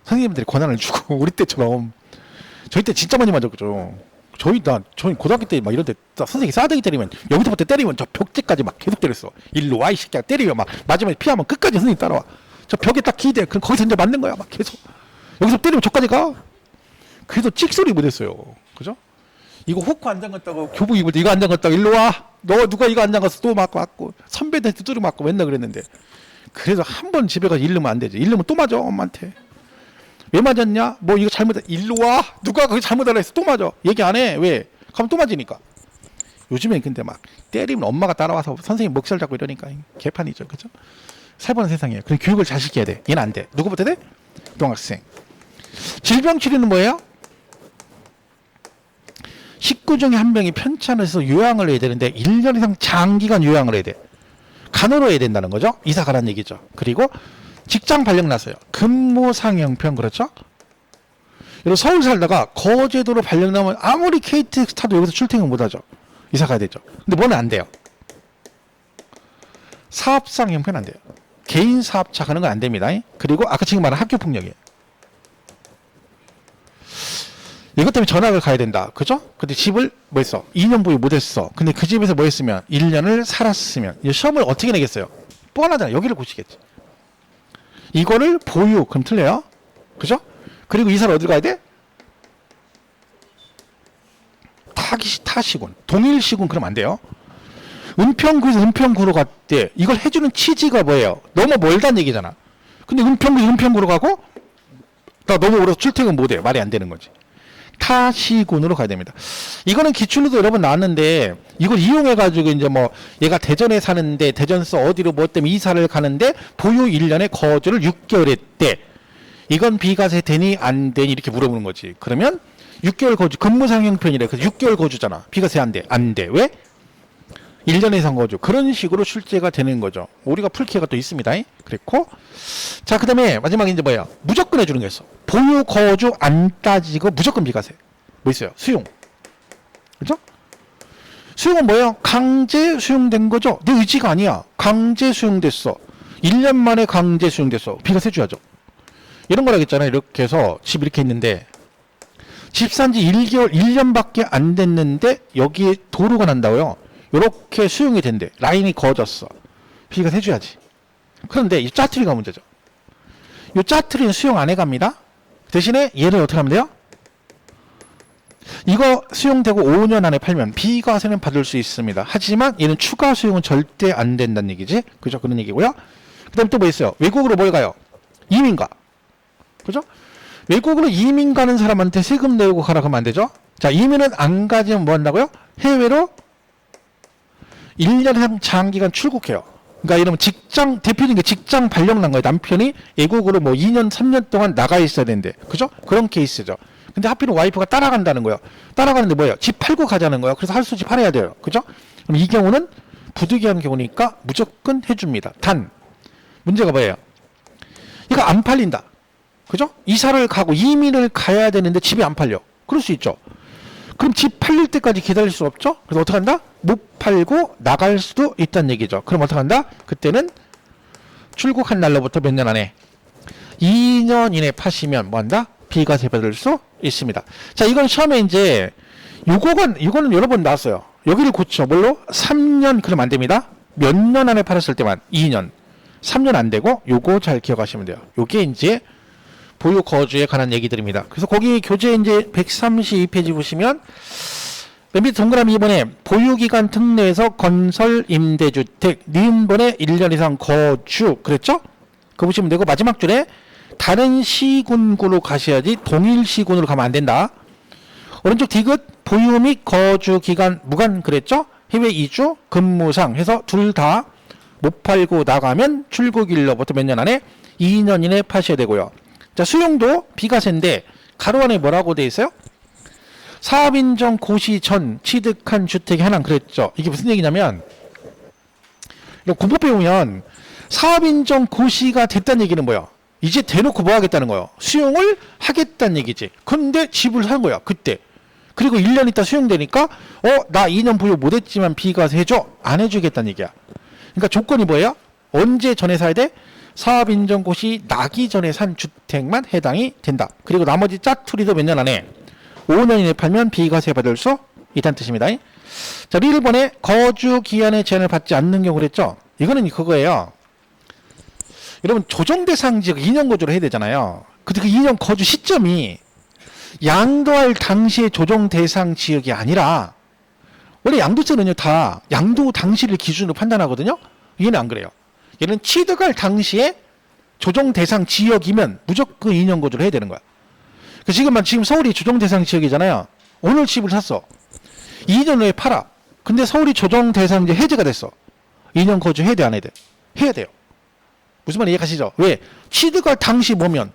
선생님들이 권한을 주고 우리 때처럼 저희 때 진짜 많이 맞았죠. 저희 고등학교 때 막 이런 데 선생님이 싸대기 때리면 여기서부터 때리면 저 벽지까지 막 계속 때렸어. 일로 와 이 새끼야 때리면 막 마지막에 피하면 끝까지 선생님 따라와. 저 벽에 딱 기대. 그럼 거기서 이제 맞는 거야 막 계속. 여기서 때리면 저까지 가. 그래도 찍소리 못했어요. 그죠? 이거 호크 안 잠갔다고 교복 입을 때 이거 안 잠갔다고 일로 와. 너 누가 이거 안 잠갔어 또 맞고 선배들 두드려 맞고 맨날 그랬는데 그래서 한 번 집에 가서 잃으면 안 되지. 잃으면 또 맞아 엄마한테. 왜 맞았냐? 뭐 이거 잘못했. 일로 와. 누가 거기 잘못하라 했어. 또 맞아. 얘기 안 해. 왜? 가면 또 맞으니까. 요즘엔 근데 막 때리면 엄마가 따라와서 선생님 목살 잡고 이러니까 개판이죠. 그죠? 살벌한 세상이에요. 그럼 교육을 잘 시켜야 돼. 얘는 안 돼. 누구부터 돼? 고등학생. 질병 치료는 뭐예요? 식구 중에 한 명이 편찮아서 요양을 해야 되는데 1년 이상 장기간 요양을 해야 돼. 간호로 해야 된다는 거죠. 이사 가라는 얘기죠. 그리고 직장 발령 났어요. 근무상형편 그렇죠? 여러분 서울 살다가 거제도로 발령 나면 아무리 KTX 타도 여기서 출퇴근 못하죠. 이사 가야 되죠. 근데 뭐는 안 돼요. 사업상형편 안 돼요. 개인 사업차 가는 건 안 됩니다. 그리고 아까 지금 말한 학교폭력이에요. 이것 때문에 전학을 가야 된다. 그죠? 근데 집을 뭐 했어? 2년 보유 못했어. 근데 그 집에서 뭐 했으면? 1년을 살았으면. 이 시험을 어떻게 내겠어요? 뻔하잖아. 여기를 고치겠지. 이거를 보유. 그럼 틀려요. 그죠? 그리고 이사를 어디로 가야 돼? 타시군. 동일시군 그러면 안 돼요. 은평구에서 은평구로 갔대. 이걸 해주는 취지가 뭐예요? 너무 멀다는 얘기잖아. 근데 은평구에서 은평구로 가고 나 너무 오래서 출퇴근 못해. 말이 안 되는 거지. 타시군으로 가야 됩니다. 이거는 기출로도 여러 번 나왔는데 이걸 이용해가지고 이제 뭐 얘가 대전에 사는데 대전서 어디로 뭐 때문에 이사를 가는데 보유 1년에 거주를 6개월 했대. 이건 비과세 되니 안 되니 이렇게 물어보는 거지. 그러면 6개월 거주 근무상형편이래. 그래서 6개월 거주잖아. 비과세 안 돼. 안 돼. 왜? 1년 이상 거주. 그런 식으로 출제가 되는 거죠. 우리가 풀 기회가 또 있습니다. 그랬고 자 그 다음에 마지막에 이제 뭐예요? 무조건 해주는 게 있어. 보유 거주 안 따지고 무조건 비과세. 뭐 있어요? 수용. 그죠? 수용은 뭐예요? 강제 수용된 거죠. 내 의지가 아니야. 강제 수용됐어. 1년 만에 강제 수용됐어. 비과세 해줘야죠. 이런 거라겠잖아요. 이렇게 해서 집 이렇게 있는데 집 산지 1개월 1년밖에 안 됐는데 여기에 도로가 난다고요. 이렇게 수용이 된대. 라인이 거졌어. 비과세 해줘야지. 그런데 이 짜투리가 문제죠. 이 짜투리는 수용 안 해갑니다. 대신에 얘를 어떻게 하면 돼요? 이거 수용되고 5년 안에 팔면 비과세는 받을 수 있습니다. 하지만 얘는 추가 수용은 절대 안 된다는 얘기지. 그죠? 그런 얘기고요. 그 다음에 또 뭐 있어요? 외국으로 뭘 가요? 이민가. 그죠? 외국으로 이민 가는 사람한테 세금 내고 가라 그러면 안 되죠? 자, 이민은 안 가지면 뭐 한다고요? 해외로 1년 이상 장기간 출국해요. 그러니까 이러면 직장, 대표적인 게 직장 발령 난 거예요. 남편이 외국으로 뭐 2년, 3년 동안 나가 있어야 되는데. 그죠? 그런 케이스죠. 근데 하필은 와이프가 따라간다는 거예요. 따라가는데 뭐예요? 집 팔고 가자는 거예요. 그래서 할 수 없이 팔아야 돼요. 그죠? 그럼 이 경우는 부득이한 경우니까 무조건 해줍니다. 단, 문제가 뭐예요? 이거 안 팔린다. 그죠? 이사를 가고 이민을 가야 되는데 집이 안 팔려. 그럴 수 있죠. 그럼 집 팔릴 때까지 기다릴 수 없죠? 그래서 어떻게 한다? 못 팔고 나갈 수도 있다는 얘기죠. 그럼 어떻게 한다? 그때는 출국한 날로부터 몇 년 안에 2년 이내 파시면 뭐 한다? 비과세 받을 수 있습니다. 자, 이건 시험에 이제 이거는 여러 번 나왔어요. 여기를 고쳐. 뭘로? 3년 그러면 안 됩니다. 몇 년 안에 팔았을 때만 2년. 3년 안 되고 요거 잘 기억하시면 돼요. 요게 이제 보유 거주에 관한 얘기들입니다. 그래서 거기 교재 이제 132페이지 보시면 맨 밑에 동그라미 2번에 보유기간 특례에서 건설 임대주택 니은번에 1년 이상 거주 그랬죠? 그거 보시면 되고 마지막 줄에 다른 시군구로 가셔야지 동일 시군으로 가면 안 된다. 오른쪽 디귿 보유 및 거주 기간 무관 그랬죠? 해외 이주 근무상 해서 둘 다 못 팔고 나가면 출국일로부터 몇 년 안에 2년 이내 파셔야 되고요. 자, 수용도 비과세인데 가로 안에 뭐라고 돼 있어요? 사업인정 고시 전 취득한 주택의 현황 그랬죠. 이게 무슨 얘기냐면 공법 배우면 사업인정 고시가 됐다는 얘기는 뭐야? 이제 대놓고 뭐 하겠다는 거예요? 수용을 하겠다는 얘기지. 근데 집을 산 거야 그때. 그리고 1년 있다 수용되니까 나 2년 보유 못했지만 비과세 해줘. 안 해주겠다는 얘기야. 그러니까 조건이 뭐예요? 언제 전에 사야 돼? 사업인정고시 나기 전에 산 주택만 해당이 된다. 그리고 나머지 짜투리도 몇 년 안에 5년 이내 팔면 비과세 받을 수 있다는 뜻입니다. 자, 1번에 거주 기한의 제한을 받지 않는 경우 그랬죠? 이거는 그거예요. 여러분 조정 대상 지역 2년 거주를 해야 되잖아요. 근데 그 2년 거주 시점이 양도할 당시의 조정 대상 지역이 아니라 원래 양도세는요 다 양도 당시를 기준으로 판단하거든요. 얘는 안 그래요. 얘는 취득할 당시에 조정 대상 지역이면 무조건 2년 거주를 해야 되는 거야. 지금 서울이 조정 대상 지역이잖아요. 오늘 집을 샀어. 2년 후에 팔아. 근데 서울이 조정 대상지 해제가 됐어. 2년 거주 해야 돼, 안 해야 돼? 해야 돼요. 무슨 말인지 이해가시죠? 왜? 취득할 당시 뭐면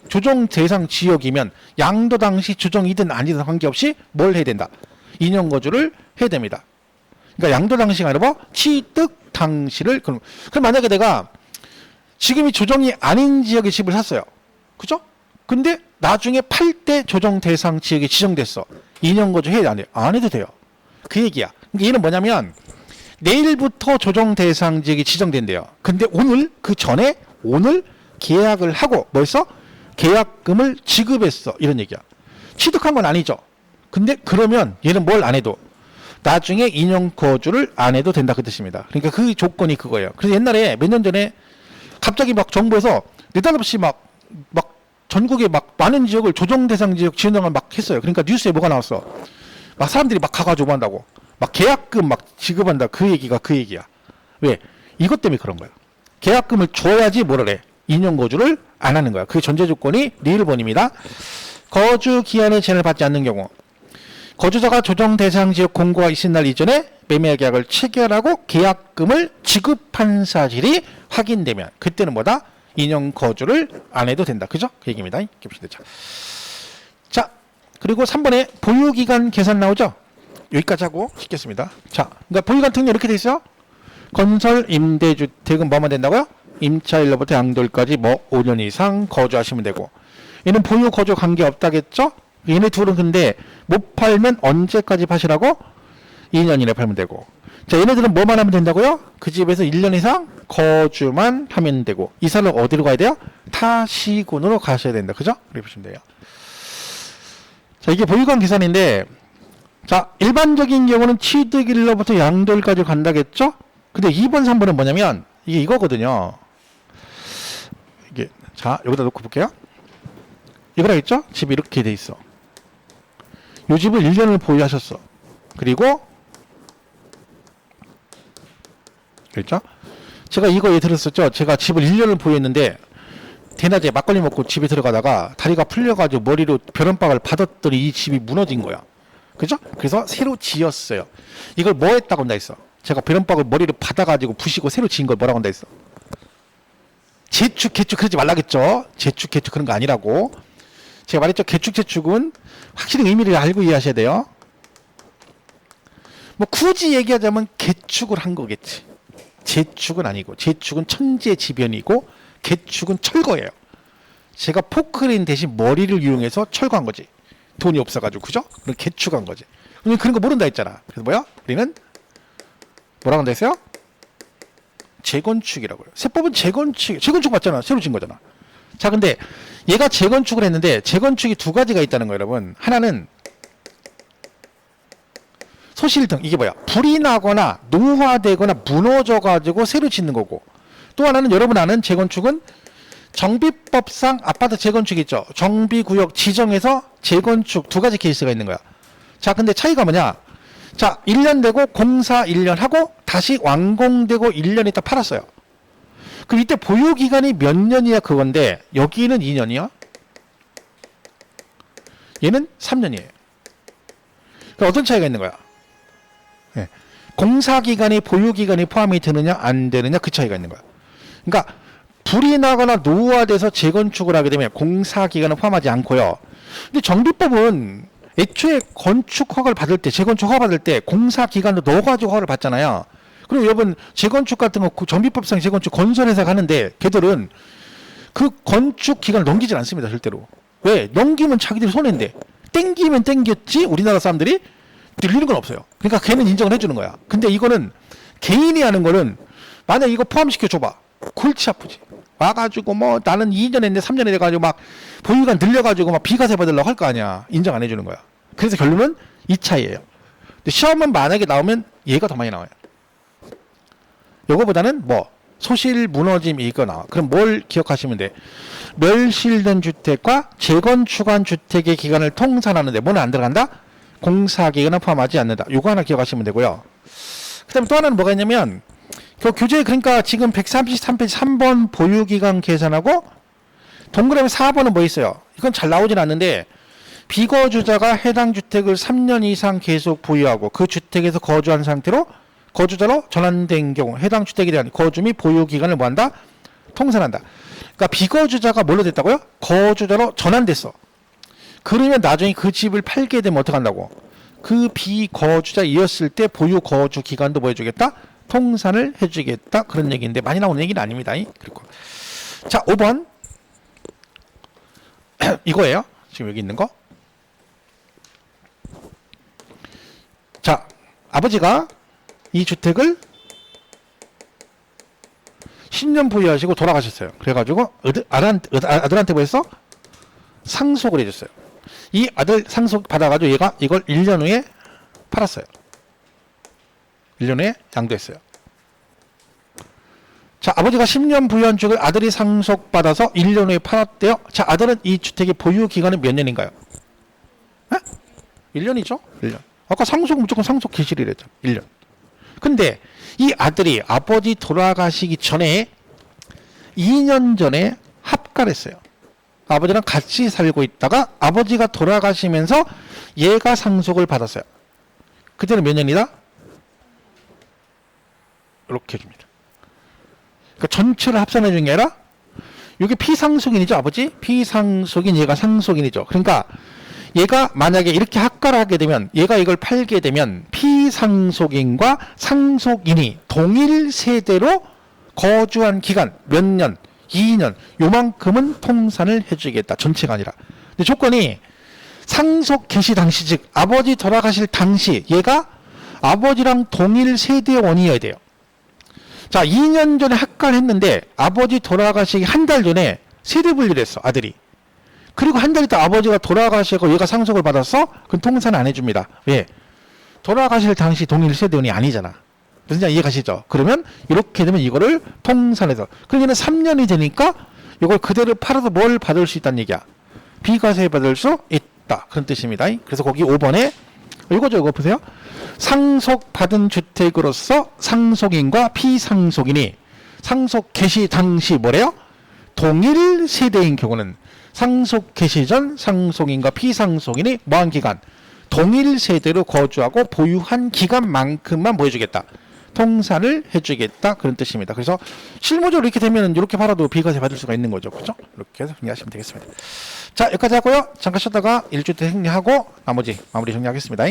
조정 대상 지역이면 양도 당시 조정이든 아니든 관계없이 뭘 해야 된다? 2년 거주를 해야 됩니다. 그러니까 양도 당시가 아니라 뭐 취득 당시를 그럼 만약에 내가 지금이 조정이 아닌 지역에 집을 샀어요. 그죠? 근데 나중에 팔 때 조정 대상 지역이 지정됐어. 2년 거주 해야 돼, 안 해요? 안 해도 돼요. 그 얘기야. 그러니까 얘는 뭐냐면 내일부터 조정 대상 지역이 지정된대요. 근데 오늘 그 전에 오늘 계약을 하고 뭐 했어? 계약금을 지급했어. 이런 얘기야. 취득한 건 아니죠. 근데 그러면 얘는 뭘 안 해도 나중에 2년 거주를 안 해도 된다 그 뜻입니다. 그러니까 그 조건이 그거예요. 그래서 옛날에 몇 년 전에 갑자기 막 정부에서 느닷없이 막 전국에 막 많은 지역을 조정 대상 지역 지정을 막 했어요. 그러니까 뉴스에 뭐가 나왔어? 막 사람들이 막 가가지고 한다고. 막 계약금 막 지급한다. 그 얘기가 그 얘기야. 왜? 이것 때문에 그런 거야. 계약금을 줘야지 뭐를 해? 2년 거주를 안 하는 거야. 그 전제 조건이 리을본입니다. 거주 기한의 제한을 받지 않는 경우 거주자가 조정 대상 지역 공고가 있은 날 이전에 매매 계약을 체결하고 계약금을 지급한 사실이 확인되면 그때는 뭐다? 2년 거주를 안 해도 된다. 그죠? 그 얘기입니다. 이렇게 보시면 되죠. 자, 그리고 3번에 보유기간 계산 나오죠? 여기까지 하고 씻겠습니다. 자, 그러니까 보유기간 특례 이렇게 돼 있어요. 건설 임대주택은 뭐만 된다고요? 임차일로부터 양도일까지 뭐 5년 이상 거주하시면 되고 얘는 보유 거주 관계없다겠죠? 얘네 둘은 근데 못 팔면 언제까지 파시라고? 2년 이내 팔면 되고 자 얘네들은 뭐만 하면 된다고요? 그 집에서 1년 이상 거주만 하면 되고 이사를 어디로 가야 돼요? 타시군으로 가셔야 된다. 그죠? 이렇게 보시면 돼요. 자 이게 보유관 계산인데 자 일반적인 경우는 취득일로부터 양도일까지 간다겠죠? 근데 2번 3번은 뭐냐면 이게 이거거든요. 이게 자 여기다 놓고 볼게요. 이거라 했죠? 집이 이렇게 돼 있어. 이 집을 1년을 보유하셨어. 그리고 그랬죠? 제가 이거 예 들었었죠? 제가 집을 1년을 보유했는데 대낮에 막걸리 먹고 집에 들어가다가 다리가 풀려가지고 머리로 벼른박을 받았더니 이 집이 무너진 거야. 그죠? 그래서 새로 지었어요. 이걸 뭐 했다고 한다 했어? 제가 벼른박을 머리를 받아가지고 부시고 새로 지은 걸 뭐라고 한다 했어? 재축, 개축 그러지 말라겠죠? 재축, 개축 그런 거 아니라고. 제가 말했죠? 개축, 재축은 확실히 의미를 알고 이해하셔야 돼요. 뭐 굳이 얘기하자면 개축을 한 거겠지. 재축은 아니고 재축은 천재지변이고 개축은 철거예요. 제가 포크레인 대신 머리를 이용해서 철거한 거지. 돈이 없어가지고 그죠? 그럼 개축한 거지. 우리는 그런 거 모른다 했잖아. 그래서 뭐야? 우리는 뭐라고 한다 했어요? 재건축이라고요. 세법은 재건축 맞잖아. 새로 지은 거잖아. 자 근데 얘가 재건축을 했는데 재건축이 두 가지가 있다는 거예요 여러분. 하나는 소실등 이게 뭐야? 불이 나거나 노화되거나 무너져가지고 새로 짓는 거고 또 하나는 여러분 아는 재건축은 정비법상 아파트 재건축 있죠. 정비구역 지정해서 재건축 두 가지 케이스가 있는 거야. 자 근데 차이가 뭐냐? 자 1년 되고 공사 1년 하고 다시 완공되고 1년 있다 팔았어요. 그럼 이때 보유기간이 몇 년이야 그건데 여기는 2년이야. 얘는 3년이에요. 그러니까 어떤 차이가 있는 거야? 네. 공사기간이 보유기간이 포함이 되느냐 안 되느냐 그 차이가 있는 거야. 그러니까 불이 나거나 노후화돼서 재건축을 하게 되면 공사기간은 포함하지 않고요. 근데 정비법은 애초에 건축 허가를 받을 때 재건축 허가 받을 때 공사기간도 넣어가지고 허가를 받잖아요. 그리고 여러분 재건축 같은 거 정비법상 재건축 건설회사가 하는데 걔들은 그 건축 기간을 넘기질 않습니다. 절대로. 왜? 넘기면 자기들이 손해인데 땡기면 땡겼지 우리나라 사람들이 늘리는 건 없어요. 그러니까 걔는 인정을 해주는 거야. 근데 이거는 개인이 하는 거는 만약 이거 포함시켜 줘봐. 골치 아프지. 와가지고 뭐 나는 2년 했는데 3년 돼가지고 막 보유기간 늘려가지고 막 비과세 받으려고 할 거 아니야. 인정 안 해주는 거야. 그래서 결론은 이 차이예요. 근데 시험은 만약에 나오면 얘가 더 많이 나와요. 요거보다는 뭐 소실 무너짐이 이거 나와. 그럼 뭘 기억하시면 돼? 멸실된 주택과 재건축한 주택의 기간을 통산하는데 뭐는 안 들어간다? 공사기간은 포함하지 않는다. 요거 하나 기억하시면 되고요. 그 다음에 또 하나는 뭐가 있냐면 그 교재 그러니까 지금 133페이지 3번 보유기간 계산하고 동그라미 4번은 뭐 있어요? 이건 잘 나오진 않는데 비거주자가 해당 주택을 3년 이상 계속 보유하고 그 주택에서 거주한 상태로 거주자로 전환된 경우 해당 주택에 대한 거주 및 보유기간을 뭐한다? 통산한다. 그러니까 비거주자가 뭘로 됐다고요? 거주자로 전환됐어. 그러면 나중에 그 집을 팔게 되면 어떻게 한다고? 그 비거주자이었을 때 보유 거주 기간도 뭐 해주겠다? 통산을 해주겠다. 그런 얘기인데 많이 나오는 얘기는 아닙니다. 그리고 자 5번 이거예요. 지금 여기 있는 거. 자 아버지가 이 주택을 10년 보유하시고 돌아가셨어요. 그래가지고 아들한테 뭐 했어? 상속을 해줬어요. 이 아들 상속 받아가지고 얘가 이걸 1년 후에 팔았어요. 1년 후에 양도했어요. 자, 아버지가 10년 부유한 주택을 아들이 상속받아서 1년 후에 팔았대요. 자, 아들은 이 주택의 보유 기간은 몇 년인가요? 에? 1년이죠? 1년. 아까 상속 무조건 상속 기실이랬죠. 1년. 근데 이 아들이 아버지 돌아가시기 전에 2년 전에 합가를 했어요. 아버지랑 같이 살고 있다가 아버지가 돌아가시면서 얘가 상속을 받았어요. 그때는 몇 년이다? 이렇게 해줍니다. 그러니까 전체를 합산해 준 게 아니라 이게 피상속인이죠, 아버지? 피상속인 얘가 상속인이죠. 그러니까 얘가 만약에 이렇게 합가를 하게 되면 얘가 이걸 팔게 되면 피상속인과 상속인이 동일 세대로 거주한 기간 몇 년, 2년 요만큼은 통산을 해주겠다. 전체가 아니라. 근데 조건이 상속 개시 당시 즉 아버지 돌아가실 당시 얘가 아버지랑 동일 세대원이어야 돼요. 자 2년 전에 합가를 했는데 아버지 돌아가시기 한 달 전에 세대 분리를 했어 아들이. 그리고 한 달 있다 아버지가 돌아가시고 얘가 상속을 받았어? 그럼 통산 안 해줍니다. 왜? 돌아가실 당시 동일 세대원이 아니잖아. 무슨 이해가시죠? 그러면 이렇게 되면 이거를 통산해서 그러면 3년이 되니까 이걸 그대로 팔아서 뭘 받을 수 있다는 얘기야. 비과세 받을 수 있다. 그런 뜻입니다. 그래서 거기 5번에 이거죠. 이거 보세요. 상속받은 주택으로서 상속인과 피상속인이 상속 개시 당시 뭐래요? 동일 세대인 경우는 상속 개시 전 상속인과 피상속인이 뭐한 기간? 동일 세대로 거주하고 보유한 기간만큼만 보여주겠다. 통산을 해주겠다. 그런 뜻입니다. 그래서 실무적으로 이렇게 되면 이렇게 팔아도 비과세 받을 수가 있는 거죠. 그렇죠? 이렇게 해서 정리하시면 되겠습니다. 자, 여기까지 하고요. 잠깐 쉬었다가 1주택 정리하고 나머지 마무리 정리하겠습니다.